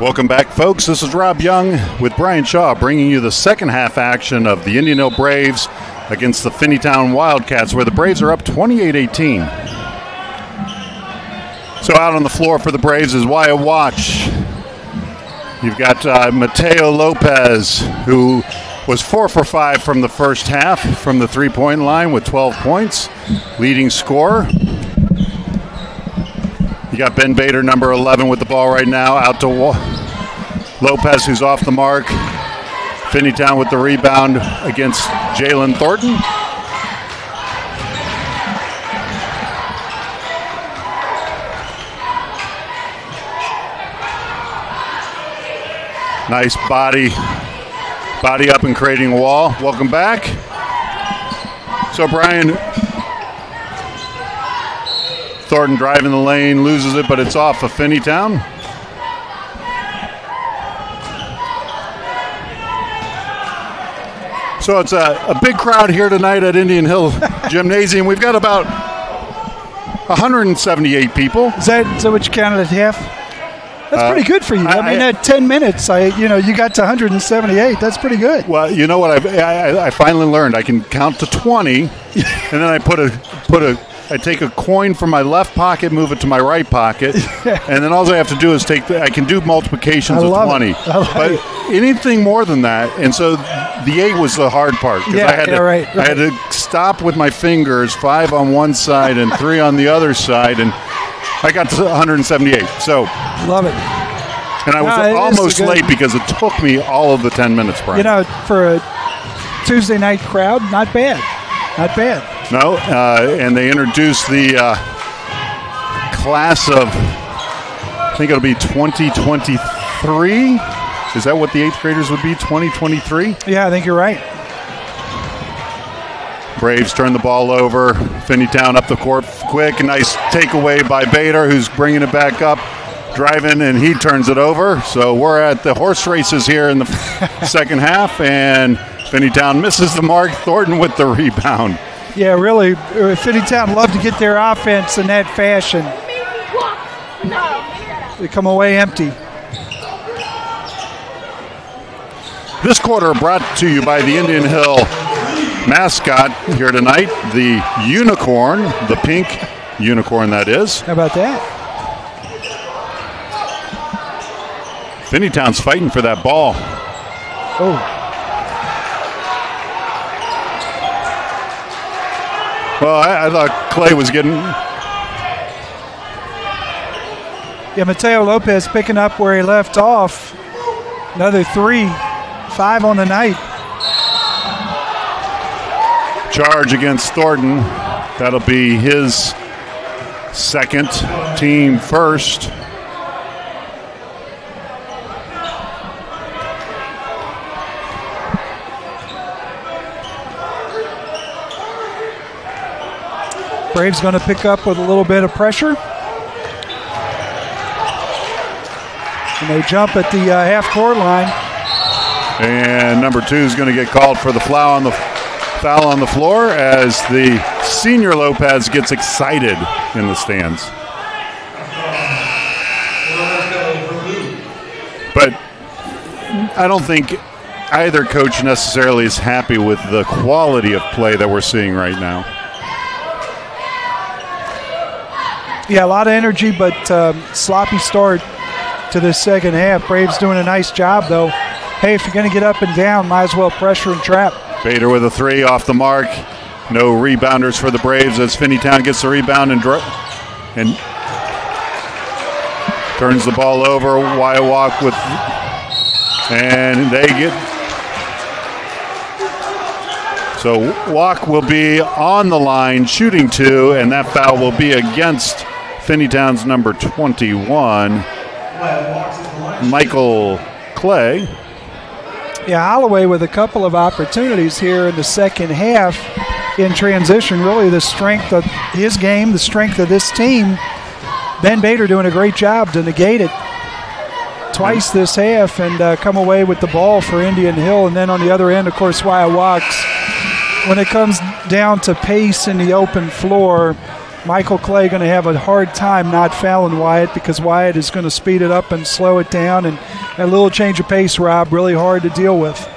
Welcome back, folks. This is Rob Young with Brian Shaw bringing you the second half action of the Indian Hill Braves against the Finneytown Wildcats, where the Braves are up 28-18. So out on the floor for the Braves is Wyatt Watch. You've got Mateo Lopez, who was 4 for 5 from the first half from the three-point line with 12 points, leading scorer. You got Ben Bader, number 11, with the ball right now, out to Lopez, who's off the mark. Finneytown with the rebound against Jalen Thornton. Nice body up and creating a wall. Welcome back. So Brian, Thornton driving the lane, loses it, but it's off of Finneytown. So it's a big crowd here tonight at Indian Hill Gymnasium. We've got about 178 people. Is that what you counted at half? That's pretty good for you. I mean, at 10 minutes, you got to 178. That's pretty good. Well, you know what? I finally learned I can count to 20, and then I I take a coin from my left pocket, move it to my right pocket, and then all I have to do is I can do multiplications of 20. But anything more than that, and so the 8 was the hard part. Yeah, I had to stop with my fingers, 5 on one side and 3 on the other side, and I got to 178. So love it. And I was almost late because it took me all of the 10 minutes, Brian. You know, for a Tuesday night crowd, not bad. Not bad. No, and they introduced the class of, I think it'll be 2023. Is that what the 8th graders would be, 2023? Yeah, I think you're right. Braves turn the ball over. Finneytown up the court quick. Nice takeaway by Bader, who's bringing it back up, driving, and he turns it over. So we're at the horse races here in the second half, and Finneytown misses the mark. Thornton with the rebound. Yeah, really, Finneytown love to get their offense in that fashion. They come away empty. This quarter brought to you by the Indian Hill mascot here tonight, the unicorn, the pink unicorn that is. How about that? Finneytown's fighting for that ball. Oh. Well, I thought Clay was getting... Yeah, Mateo Lopez picking up where he left off. Another 3, 5 on the night. Charge against Thornton. That'll be his second, team first. Braves going to pick up with a little bit of pressure. And they jump at the half-court line. And number 2 is going to get called for the foul on the floor as the senior Lopez gets excited in the stands. But I don't think either coach necessarily is happy with the quality of play that we're seeing right now. Yeah, a lot of energy, but sloppy start to this second half. Braves doing a nice job, though. Hey, if you're going to get up and down, might as well pressure and trap. Bader with a 3 off the mark. No rebounders for the Braves as Finneytown gets the rebound and turns the ball over. Wyatt Walk with, and they get. So Walk will be on the line shooting 2, and that foul will be against Finneytown's number 21, Michael Clay. Yeah, Holloway with a couple of opportunities here in the second half in transition. Really the strength of his game, the strength of this team. Ben Bader doing a great job to negate it twice this half and come away with the ball for Indian Hill. And then on the other end, of course, Wyatt Walks. When it comes down to pace in the open floor, Michael Clay going to have a hard time not fouling Wyatt because Wyatt is going to speed it up and slow it down. And a little change of pace, Rob, really hard to deal with.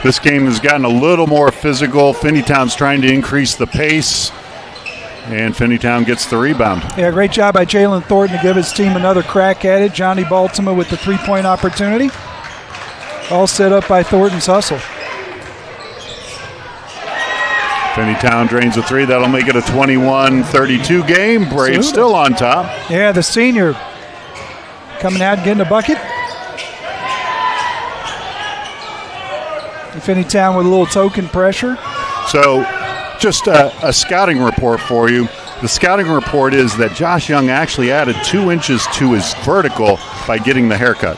This game has gotten a little more physical. Finneytown's trying to increase the pace, and Finneytown gets the rebound. Yeah, great job by Jalen Thornton to give his team another crack at it. Johnny Baltimore with the three-point opportunity. All set up by Thornton's hustle. Finneytown drains a three. That'll make it a 21-32 game. Braves still on top. Yeah, the senior coming out and getting a bucket. Finneytown with a little token pressure. So just a scouting report for you. The scouting report is that Josh Young actually added 2 inches to his vertical by getting the haircut.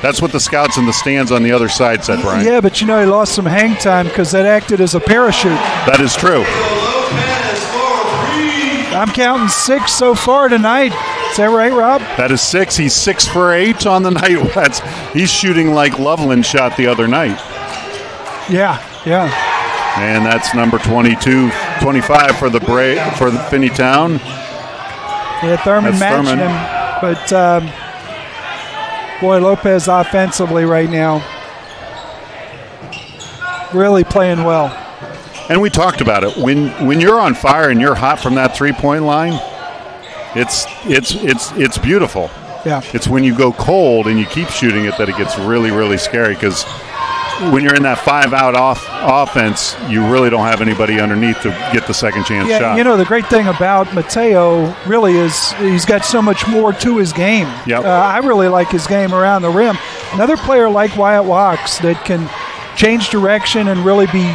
That's what the scouts in the stands on the other side said, Brian. Yeah, but he lost some hang time because that acted as a parachute. That is true. I'm counting 6 so far tonight. Is that right, Rob? That is 6. He's 6 for 8 on the night. He's shooting like Loveland shot the other night. Yeah. And that's number 25 for the Finneytown. Yeah, Thurman matching him. But, boy, Lopez offensively right now really playing well. And we talked about it. When you're on fire and you're hot from that three-point line, it's beautiful. Yeah. It's when you go cold and you keep shooting it that it gets really, really scary, because when you're in that 5-out offense, you really don't have anybody underneath to get the second chance shot. The great thing about Mateo really is he's got so much more to his game. Yep. I really like his game around the rim. Another player like Wyatt Wachs that can change direction and really be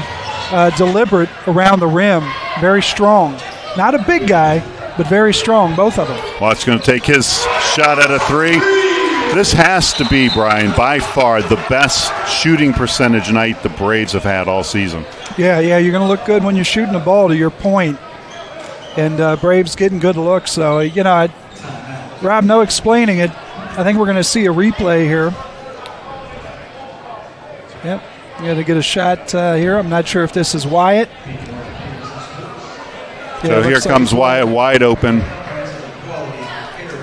deliberate around the rim. Very strong. Not a big guy, but very strong, both of them. Well, it's going to take his shot at a three. This has to be, Brian, by far the best shooting percentage night the Braves have had all season. Yeah, you're going to look good when you're shooting the ball, to your point. And Braves getting good looks. So, Rob, no explaining it. I think we're going to see a replay here. Yep, you got to get a shot here. I'm not sure if this is Wyatt. So here comes Wyatt wide open,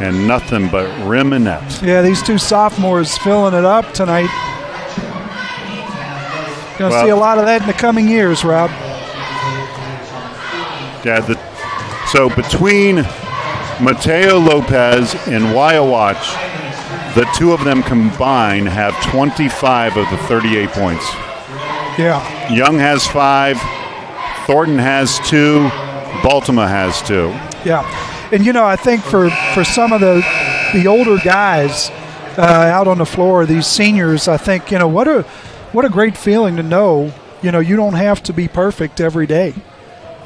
and nothing but rim and net. Yeah, these two sophomores filling it up tonight. Going to see a lot of that in the coming years, Rob. Yeah, so between Mateo Lopez and Wyatt Watch, the two of them combined have 25 of the 38 points. Yeah. Young has 5, Thornton has 2, Baltimore has 2. Yeah, and I think for some of the older guys out on the floor, these seniors, I think what a great feeling to know you don't have to be perfect every day.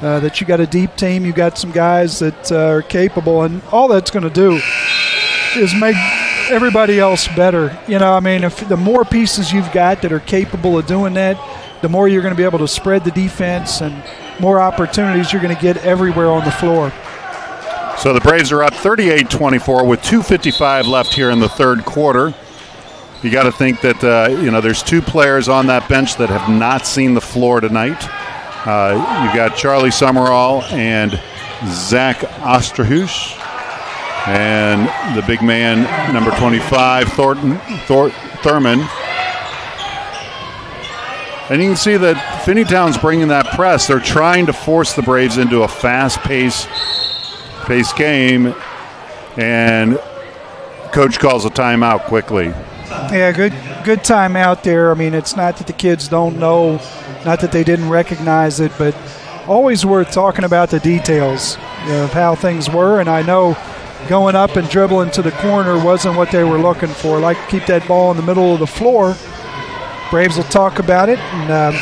That you got a deep team, you got some guys that are capable, and all that's going to do is make everybody else better. If the more pieces you've got that are capable of doing that, the more you're going to be able to spread the defense and more opportunities you're going to get everywhere on the floor. So the Braves are up 38-24 with 2:55 left here in the third quarter. You got to think that, there's 2 players on that bench that have not seen the floor tonight. You got Charlie Summerall and Zach Osterhuis. And the big man, number 25, Thurman. And you can see that Finneytown's bringing that press. They're trying to force the Braves into a fast-paced game, and coach calls a timeout quickly. Yeah, good timeout there. It's not that the kids don't know, not that they didn't recognize it, but always worth talking about the details of how things were. And I know going up and dribbling to the corner wasn't what they were looking for. Like to keep that ball in the middle of the floor. Braves will talk about it and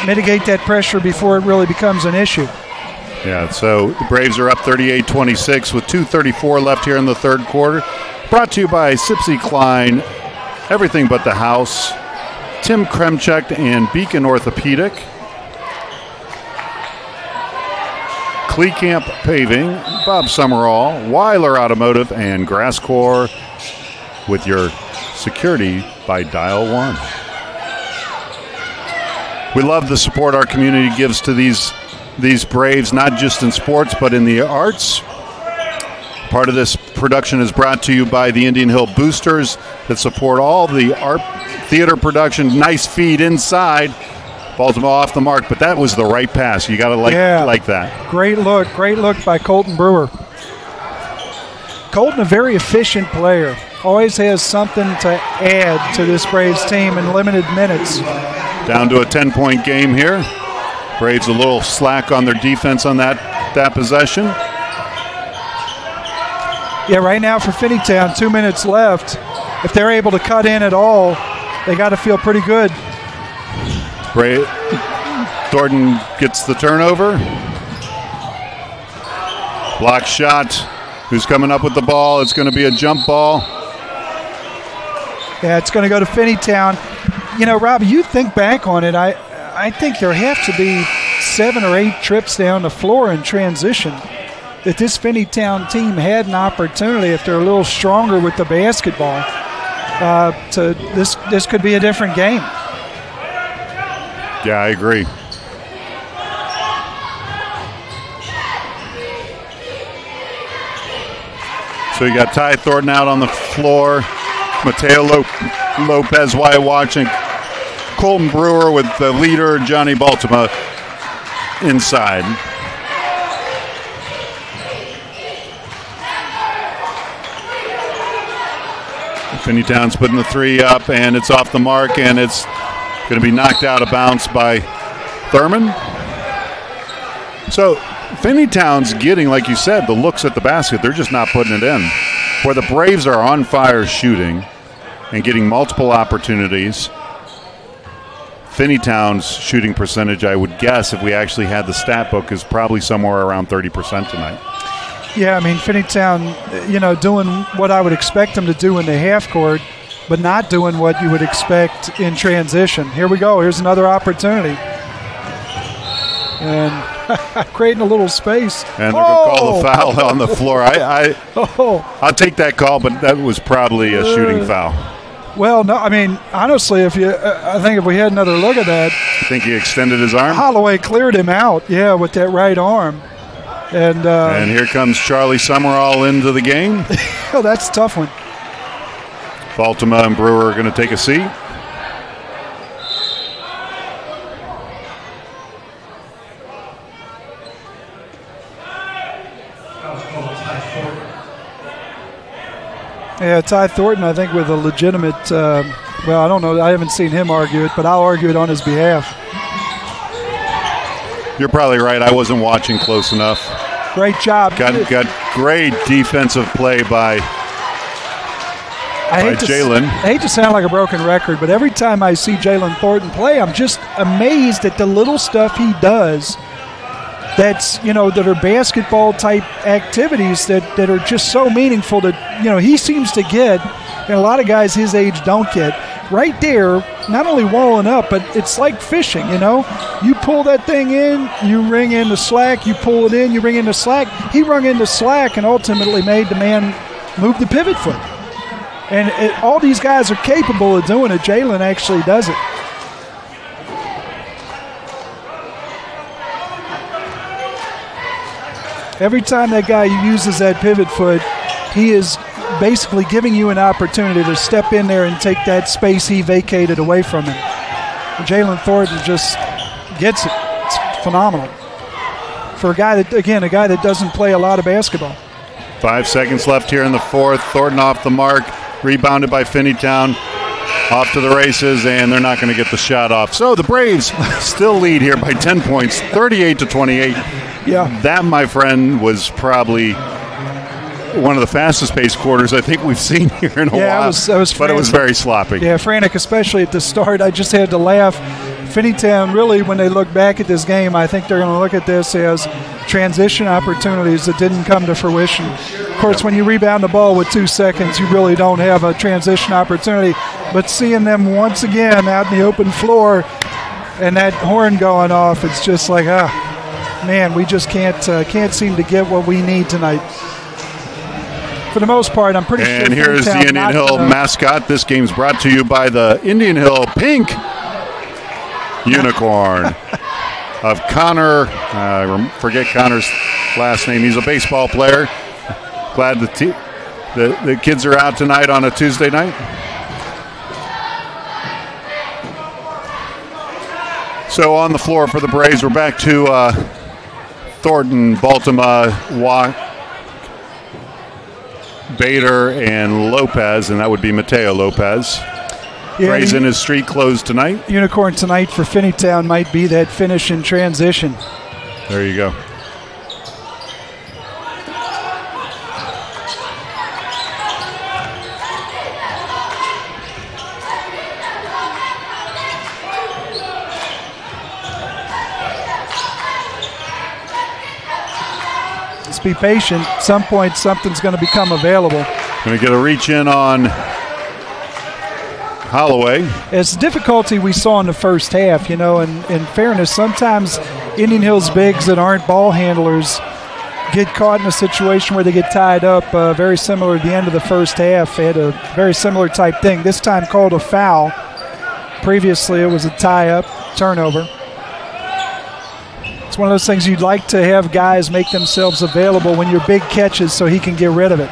mitigate that pressure before it really becomes an issue. Yeah, so the Braves are up 38-26 with 2:34 left here in the third quarter. Brought to you by Sipsy Klein, Everything But the House, Tim Kremchuk, and Beacon Orthopedic. Clecamp Paving, Bob Summerall, Weiler Automotive, and Grasscore with your security by Dial 1. We love the support our community gives to these Braves, not just in sports but in the arts. Part of this production is brought to you by the Indian Hill Boosters that support all the art theater production. Nice feed inside. Baltimore off the mark, but that was the right pass. You got to like that. Great look by Colton Brewer. Colton, a very efficient player, always has something to add to this Braves team in limited minutes. Down to a 10-point game here. Braves a little slack on their defense on that possession. Yeah, right now for Finneytown, 2 minutes left. If they're able to cut in at all, they got to feel pretty good. Thornton gets the turnover. Block shot. Who's coming up with the ball? It's going to be a jump ball. Yeah, it's going to go to Finneytown. You know, Robbie, you think back on it, I think there have to be 7 or 8 trips down the floor in transition that this Finneytown team had an opportunity, if they're a little stronger with the basketball, this could be a different game. Yeah, I agree. So you got Ty Thornton out on the floor. Mateo Lopez White watching. Colton Brewer with the leader, Johnny Baltimore, inside. Finneytown's putting the 3 up, and it's off the mark, and it's going to be knocked out of bounds by Thurman. So Finneytown's getting, like you said, the looks at the basket. They're just not putting it in. Where the Braves are on fire shooting and getting multiple opportunities, Finneytown's shooting percentage, I would guess, if we actually had the stat book, is probably somewhere around 30% tonight. Yeah, I mean, Finneytown, doing what I would expect them to do in the half court, but not doing what you would expect in transition. Here we go. Here's another opportunity. And creating a little space. And they're going to call the foul on the floor. I'll take that call, but that was probably a shooting foul. Well, no, I mean, honestly, I think if we had another look at that. You think he extended his arm? Holloway cleared him out, yeah, with that right arm. And here comes Charlie Summerall into the game. Oh, that's a tough one. Baltimore and Brewer are going to take a seat. Yeah, Ty Thornton, I think, with a legitimate, I don't know. I haven't seen him argue it, but I'll argue it on his behalf. You're probably right. I wasn't watching close enough. Great job. Got great defensive play by Jalen. I hate to sound like a broken record, but every time I see Jalen Thornton play, I'm just amazed at the little stuff he does that are basketball-type activities that are just so meaningful that, he seems to get, and a lot of guys his age don't get. Right there, not only walling up, but it's like fishing, You pull that thing in, you ring in the slack, you pull it in, you ring in the slack. He rung in the slack and ultimately made the man move the pivot foot. And all these guys are capable of doing it. Jalen actually does it. Every time that guy uses that pivot foot, he is basically giving you an opportunity to step in there and take that space he vacated away from him. Jalen Thornton just gets it. It's phenomenal. For a guy that doesn't play a lot of basketball. 5 seconds left here in the fourth. Thornton off the mark, rebounded by Finneytown. Off to the races, and they're not going to get the shot off. So the Braves still lead here by 10 points, 38-28. Yeah. That, my friend, was probably one of the fastest-paced quarters I think we've seen here in a while. Yeah, it was but it was very sloppy. Yeah, frantic, especially at the start. I just had to laugh. Finneytown, really, when they look back at this game, I think they're going to look at this as transition opportunities that didn't come to fruition. Of course, when you rebound the ball with 2 seconds, you really don't have a transition opportunity. But seeing them once again out in the open floor and that horn going off, it's just like, man, we just can't seem to get what we need tonight. For the most part, I'm pretty sure. And here's the Indian Hill mascot. This game's brought to you by the Indian Hill Pink Unicorn of Connor. Forget Connor's last name. He's a baseball player. Glad the kids are out tonight on a Tuesday night. So on the floor for the Braves, we're back to Thornton, Baltimore, Bader, and Lopez, and that would be Mateo Lopez. Braves in his street clothes tonight. Unicorn tonight for Finneytown might be that finish in transition. There you go. Just be patient. At some point, something's going to become available. Going to get a reach in on Holloway. It's difficulty we saw in the first half, you know, and in fairness, sometimes Indian Hill's bigs that aren't ball handlers get caught in a situation where they get tied up, very similar to the end of the first half. They had a very similar type thing. This time called a foul. Previously, it was a tie-up, turnover. It's one of those things you'd like to have guys make themselves available when your big catches so he can get rid of it.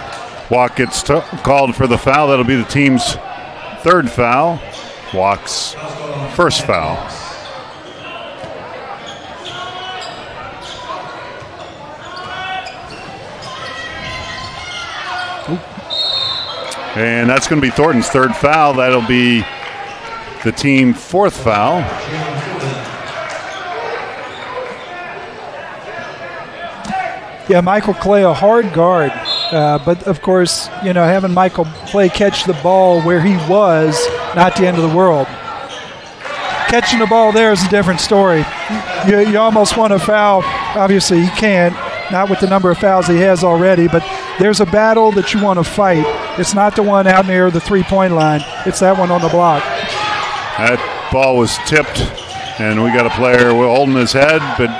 Walk gets called for the foul. That'll be the team's third foul. Walk's first foul. And that's going to be Thornton's third foul. That'll be the team fourth foul. Yeah, Michael Clay, a hard guard. But, of course, you know, having Michael Clay catch the ball where he was, not the end of the world. Catching the ball there is a different story. You almost want a foul. Obviously, he can't, not with the number of fouls he has already, but there's a battle that you want to fight. It's not the one out near the three-point line. It's that one on the block. That ball was tipped, and we got a player holding his head, but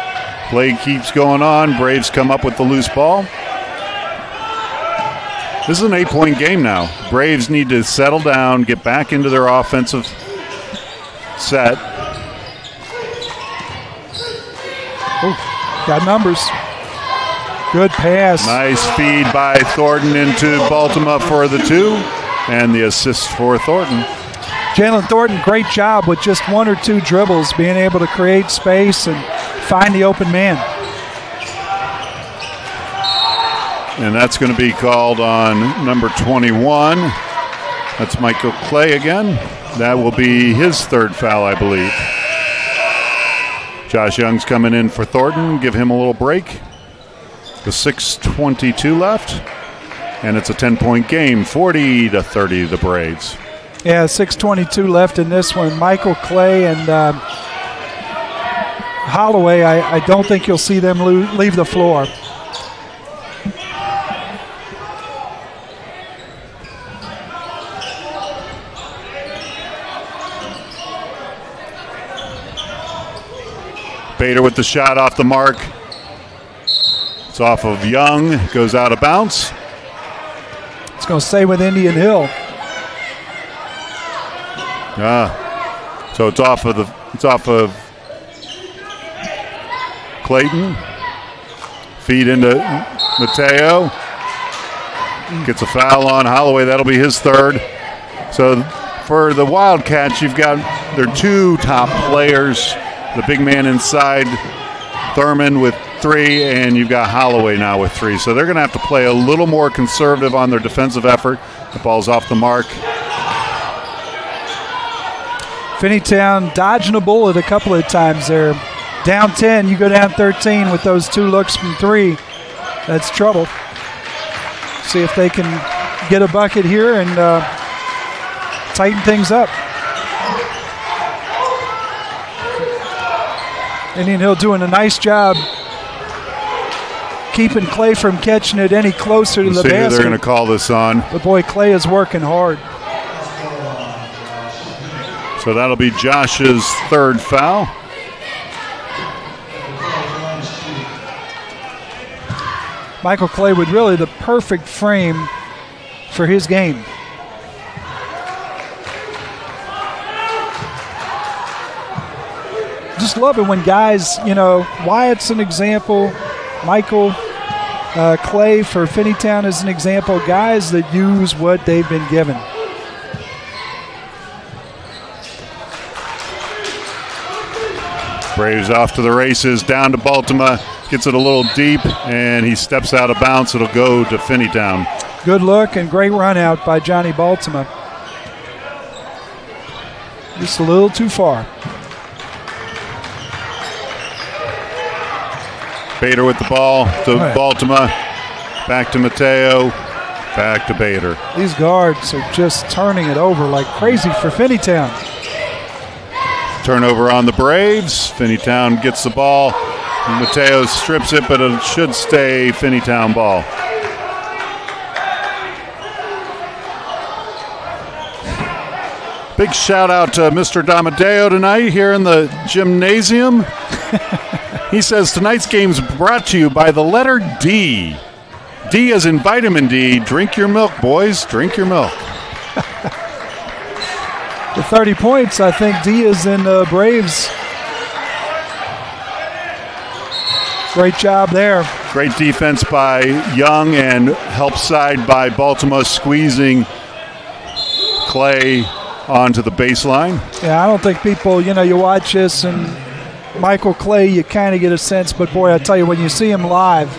play keeps going on. Braves come up with the loose ball. This is an 8-point game now. Braves need to settle down, get back into their offensive set. Oh, got numbers. Good pass. Nice feed by Thornton into Baltimore for the two, and the assist for Thornton. Jalen Thornton, great job with just one or two dribbles, being able to create space and find the open man. And that's going to be called on number 21. That's Michael Clay again. That will be his third foul, I believe. Josh Young's coming in for Thornton. Give him a little break. The 6:22 left. And it's a 10-point game, 40-30 the Braves. Yeah, 6:22 left in this one. Michael Clay and Holloway, I don't think you'll see them leave the floor. Bader with the shot off the mark. It's off of Young, goes out of bounds. It's going to stay with Indian Hill. So it's off of Clayton. Feed into Mateo. Gets a foul on Holloway. That'll be his third. So for the Wildcats, you've got their two top players. The big man inside, Thurman with 3, and you've got Holloway now with 3. So they're going to have to play a little more conservative on their defensive effort. The ball's off the mark. Finneytown dodging a bullet a couple of times there. Down 10, you go down 13 with those 2 looks from 3. That's trouble. See if they can get a bucket here and tighten things up. Indian Hill doing a nice job keeping Clay from catching it any closer to the basket. They're going to call this on. But boy, Clay is working hard. So that'll be Josh's third foul. Michael Clay with really the perfect frame for his game. Just love it when guys, you know, Wyatt's an example, Michael Clay for Finneytown is an example, guys that use what they've been given. Braves off to the races, down to Baltimore, gets it a little deep, and he steps out of bounds. It'll go to Finneytown. Good look and great run out by Johnny Baltimore. Just a little too far. Bader with the ball to Baltimore, back to Mateo, back to Bader. These guards are just turning it over like crazy for Finneytown. Turnover on the Braves. Finneytown gets the ball. Mateo strips it, but it should stay Finneytown ball. Big shout out to Mr. Damadeo tonight here in the gymnasium. He says tonight's game's brought to you by the letter D. D as in vitamin D. Drink your milk, boys. Drink your milk. The 30 points, I think D is in Braves. Great job there. Great defense by Young and help side by Baltimore squeezing Clay onto the baseline. Yeah, I don't think people, you know, you watch this and Michael Clay, you kind of get a sense, but boy, I tell you, when you see him live,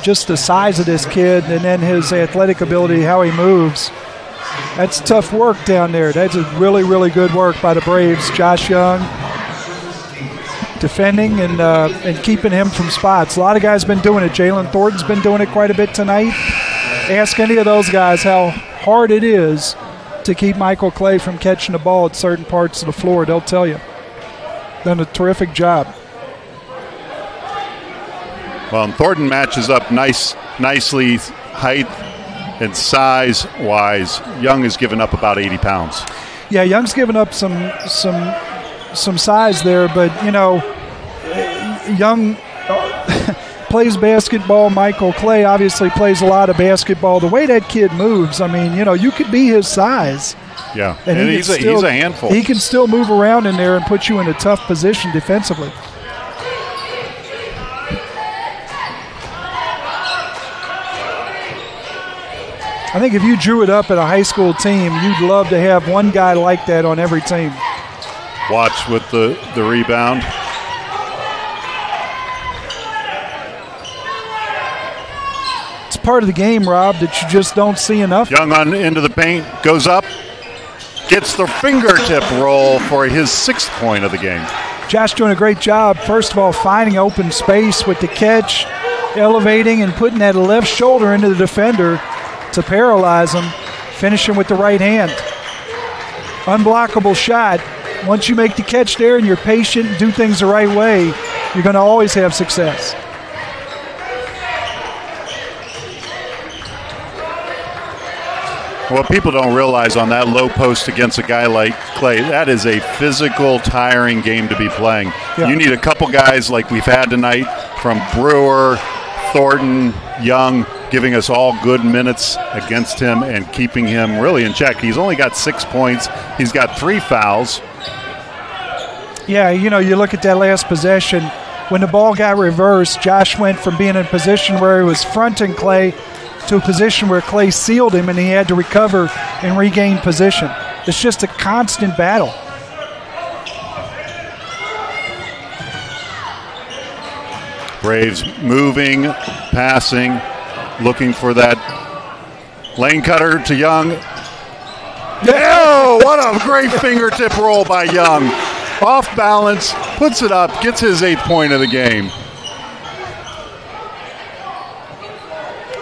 just the size of this kid and then his athletic ability, how he moves, that's tough work down there. That's a really, really good work by the Braves. Josh Young defending and keeping him from spots. A lot of guys been doing it. Jalen Thornton's been doing it quite a bit tonight. Ask any of those guys how hard it is to keep Michael Clay from catching the ball at certain parts of the floor. They'll tell you. Done a terrific job. Well, and Thornton matches up nicely height and size-wise. Young has given up about 80 pounds. Yeah, Young's given up some size there, but, you know, Young plays basketball. Michael Clay obviously plays a lot of basketball. The way that kid moves, I mean, you know, you could be his size. Yeah, and he's a handful. He can still move around in there and put you in a tough position defensively. I think if you drew it up at a high school team, you'd love to have one guy like that on every team. Watch with the rebound. It's part of the game, Rob, that you just don't see enough. Young on into the paint, goes up, gets the fingertip roll for his 6th point of the game. Josh doing a great job, first of all, finding open space with the catch, elevating and putting that left shoulder into the defender to paralyze him, finishing with the right hand. Unblockable shot. Once you make the catch there and you're patient and do things the right way, you're going to always have success. What people don't realize on that low post against a guy like Clay, that is a physical, tiring game to be playing. Yeah. You need a couple guys like we've had tonight from Brewer, Thornton, Young, giving us all good minutes against him and keeping him really in check. He's only got 6 points. He's got 3 fouls. Yeah, you know, you look at that last possession. When the ball got reversed, Josh went from being in a position where he was fronting Clay to a position where Clay sealed him and he had to recover and regain position. It's just a constant battle. Braves moving, passing, looking for that lane cutter to Young. Oh, what a great fingertip roll by Young. Off balance, puts it up, gets his 8th point of the game.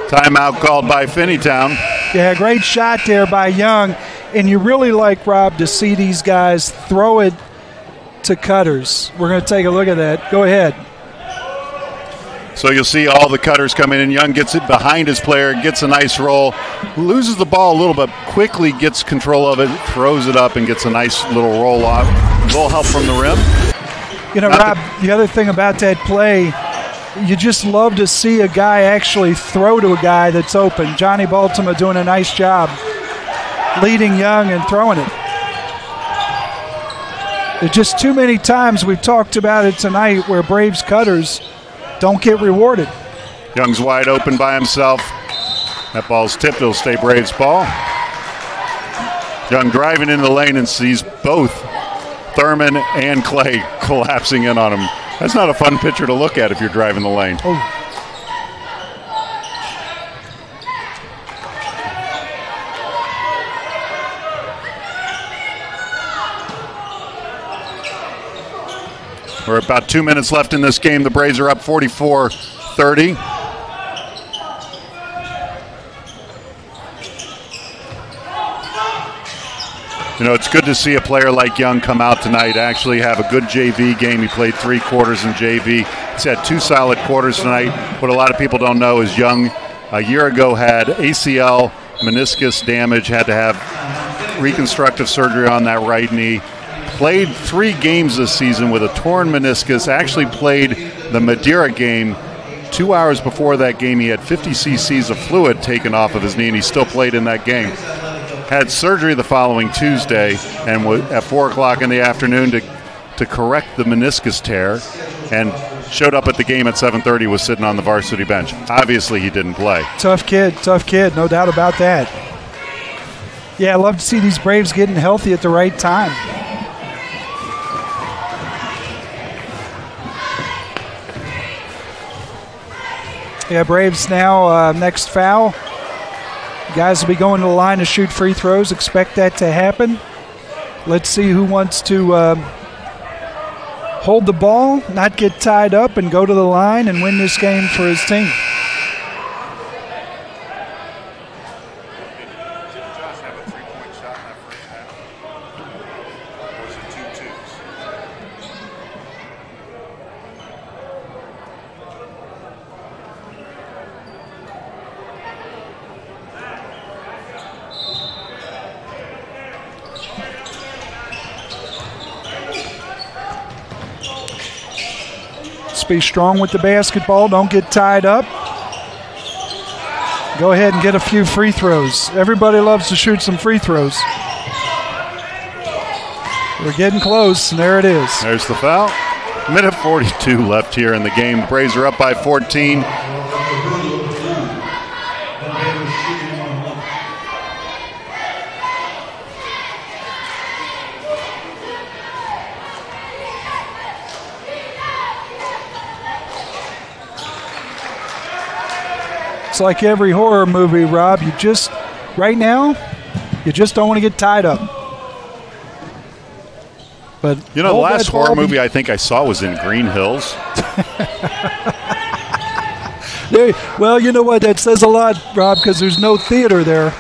Timeout called by Finneytown. Yeah, great shot there by Young. And you really like, Rob, to see these guys throw it to cutters. We're going to take a look at that. Go ahead. So you'll see all the cutters come in, and Young gets it behind his player, gets a nice roll, loses the ball a little bit, quickly gets control of it, throws it up, and gets a nice little roll off. A little help from the rim. You know, Rob, the other thing about that play, you just love to see a guy actually throw to a guy that's open. Johnny Baltimore doing a nice job leading young and throwing it. There's just too many times, we've talked about it tonight, where Braves cutters don't get rewarded. Young's wide open by himself. That ball's tipped. It'll stay Braves ball. Young driving in the lane and sees both Thurman and Clay collapsing in on him. That's not a fun pitcher to look at if you're driving the lane. Oh. We're about 2 minutes left in this game. The Braves are up 44-30. You know, it's good to see a player like Young come out tonight, actually have a good JV game. He played 3 quarters in JV. He's had 2 solid quarters tonight. What a lot of people don't know is Young, a year ago, had ACL meniscus damage, had to have reconstructive surgery on that right knee. Played 3 games this season with a torn meniscus, actually played the Madeira game. 2 hours before that game, he had 50 cc's of fluid taken off of his knee, and he still played in that game. Had surgery the following Tuesday, and was at 4 o'clock in the afternoon to correct the meniscus tear, and showed up at the game at 7:30, was sitting on the varsity bench. Obviously, he didn't play. Tough kid, no doubt about that. Yeah, I love to see these Braves getting healthy at the right time. Yeah, Braves now, next foul. Guys will be going to the line to shoot free throws. Expect that to happen. Let's see who wants to hold the ball, not get tied up, and go to the line and win this game for his team. Be strong with the basketball. Don't get tied up. Go ahead and get a few free throws. Everybody loves to shoot some free throws. We're getting close, and there it is. There's the foul. Minute 42 left here in the game. The Braves are up by 14. It's like every horror movie, Rob. Right now, you just don't want to get tied up. But you know, the last horror movie I think I saw was in Green Hills. Well, you know what? That says a lot, Rob, because there's no theater there.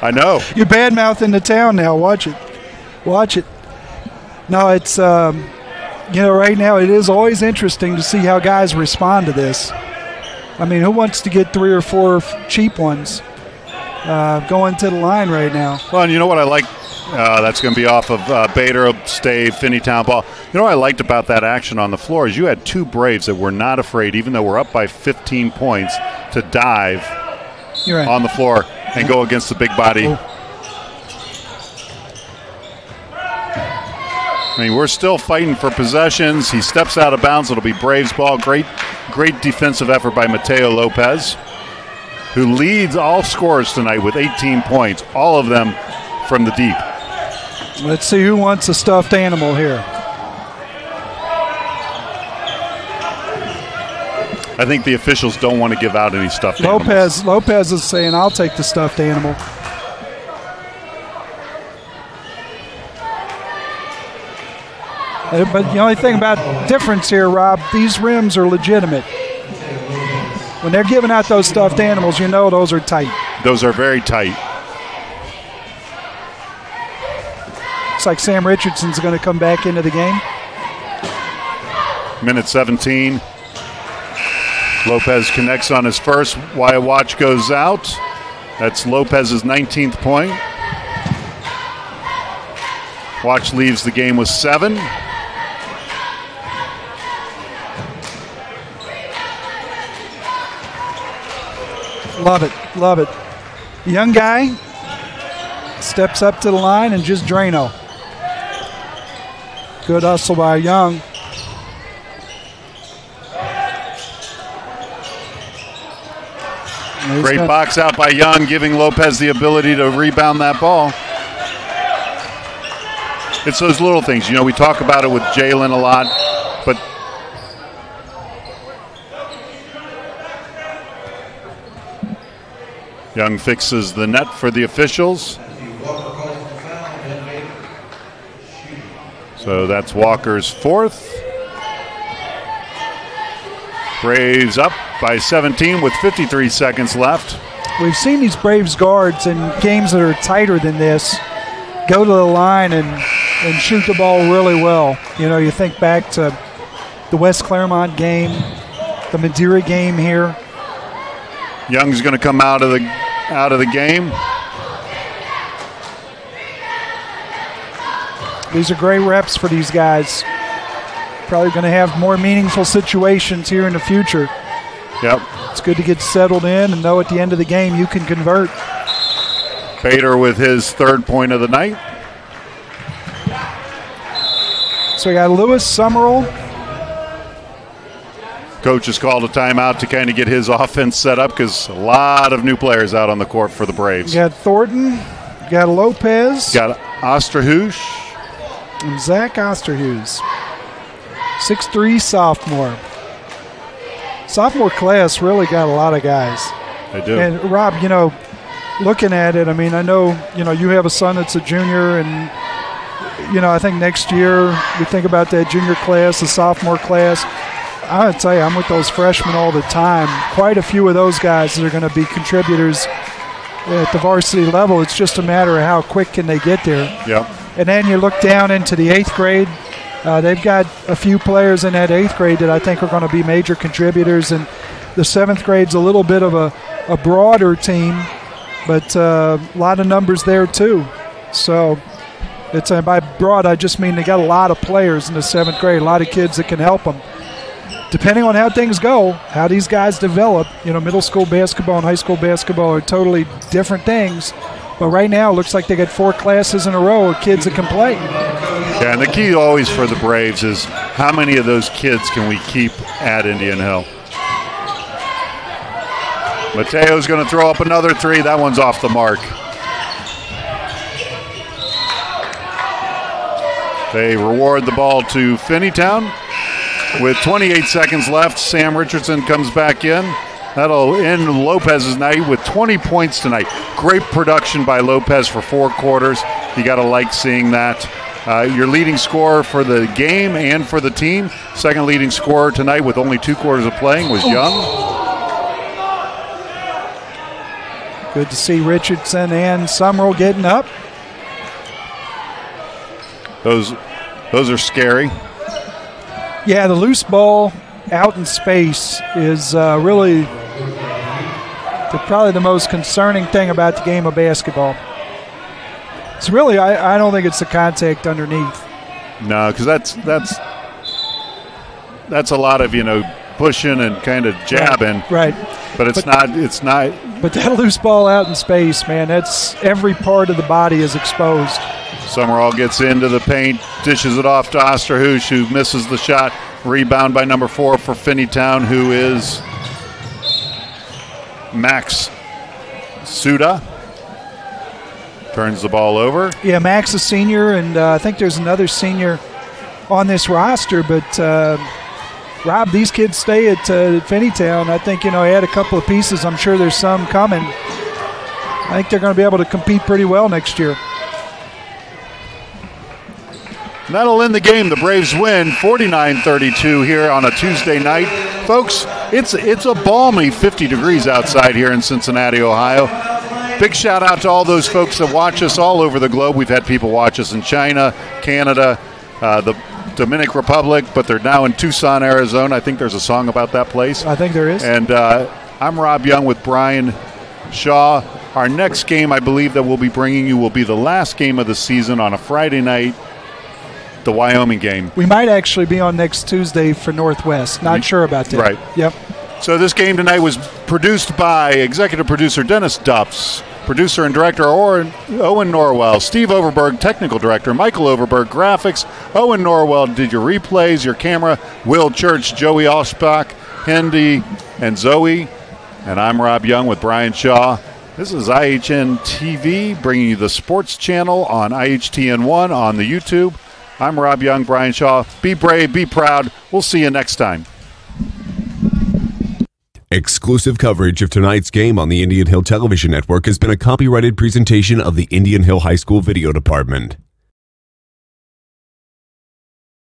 I know. You're bad-mouthing the town now. Watch it. Watch it. No, it's, right now it is always interesting to see how guys respond to this. I mean, who wants to get 3 or 4 cheap ones going to the line right now? Well, and you know what I like? That's going to be off of Bader, Stave, Finneytown ball. You know what I liked about that action on the floor is you had 2 Braves that were not afraid, even though we're up by 15 points, to dive on the floor and go against the big body. Oh. I mean, we're still fighting for possessions. He steps out of bounds. It'll be Braves ball. Great defensive effort by Mateo Lopez, who leads all scorers tonight with 18 points, all of them from the deep. Let's see who wants a stuffed animal here. I think the officials don't want to give out any stuffed animals. Lopez is saying, I'll take the stuffed animal. But the only thing about difference here, Rob, these rims are legitimate. When they're giving out those stuffed animals, you know those are tight. Those are very tight. Looks like Sam Richardson's going to come back into the game. Minute 17. Lopez connects on his first. Wyatt Watch goes out. That's Lopez's 19th point. Watch leaves the game with 7. Love it, love it. Young guy steps up to the line and just Drano. Good hustle by Young. Great box out by Young, giving Lopez the ability to rebound that ball. It's those little things. We talk about it with Jalen a lot, but Young fixes the net for the officials. So that's Walker's fourth. Braves up by 17 with 53 seconds left. We've seen these Braves guards in games that are tighter than this go to the line and shoot the ball really well. You think back to the West Claremont game, the Madeira game here. Young's going to come out of the game. These are great reps for these guys. Probably going to have more meaningful situations here in the future. Yep. It's good to get settled in and know at the end of the game you can convert. Bader with his third point of the night. So we got Lewis, Summerall. Coach has called a timeout to kind of get his offense set up because a lot of new players out on the court for the Braves. You got Thornton, you got Lopez. Got Osterhuis. And Zach Osterhuis. 6'3", sophomore. Sophomore class really got a lot of guys. They do. And Rob, looking at it, I know, you have a son that's a junior, and, I think next year we think about that junior class, the sophomore class. I would tell you, I'm with those freshmen all the time. Quite a few of those guys that are going to be contributors at the varsity level. It's just a matter of how quick can they get there. Yep. And then you look down into the 8th grade. They've got a few players in that 8th grade that I think are going to be major contributors. And the 7th grade's a little bit of a broader team, but a lot of numbers there too. So it's by broad, I just mean they got a lot of players in the 7th grade, a lot of kids that can help them. Depending on how things go, how these guys develop, middle school basketball and high school basketball are totally different things. But right now, it looks like they got 4 classes in a row of kids that can play. Yeah, and the key always for the Braves is how many of those kids can we keep at Indian Hill? Mateo's going to throw up another 3. That one's off the mark. They reward the ball to Finneytown. With 28 seconds left, Sam Richardson comes back in. That'll end Lopez's night with 20 points tonight. Great production by Lopez for 4 quarters. You got to like seeing that. Your leading scorer for the game and for the team, second leading scorer tonight with only 2 quarters of playing was Young. Good to see Richardson and Summerall getting up. Those are scary. Yeah, the loose ball out in space is really probably the most concerning thing about the game of basketball. It's really, I don't think it's the contact underneath. No, because that's a lot of pushing and kind of jabbing. Right. But it's not. But that loose ball out in space, man, that's every part of the body is exposed. Summerall gets into the paint, dishes it off to Osterhuis, who misses the shot. Rebound by number 4 for Finneytown, who is Max Suda. Turns the ball over. Yeah, Max is senior, and I think there's another senior on this roster. But, Rob, these kids stay at Finneytown. I think, add a couple of pieces. I'm sure there's some coming. I think they're going to be able to compete pretty well next year. And that'll end the game. The Braves win 49-32 here on a Tuesday night. Folks, it's a balmy 50 degrees outside here in Cincinnati, Ohio. Big shout out to all those folks that watch us all over the globe. We've had people watch us in China, Canada, the Dominican Republic, but they're now in Tucson, Arizona. I think there's a song about that place. I think there is. And I'm Rob Young with Brian Shaw. Our next game, I believe, that we'll be bringing you will be the last game of the season on a Friday night. The Wyoming game. We might actually be on next Tuesday for Northwest. Not sure about that. Right. Yep. So this game tonight was Produced by executive producer Dennis Dupps, producer and director Owen Norwell, Steve Overberg, technical director Michael Overberg, graphics Owen Norwell did your replays, your camera Will Church, Joey Oshbach, Hendy, and Zoe. And I'm Rob Young with Brian Shaw. This is IHN TV, bringing you the sports channel on IHTN1 on the YouTube. I'm Rob Young, Brian Shaw. Be brave, be proud. We'll see you next time. Exclusive coverage of tonight's game on the Indian Hill Television Network has been a copyrighted presentation of the Indian Hill High School Video Department.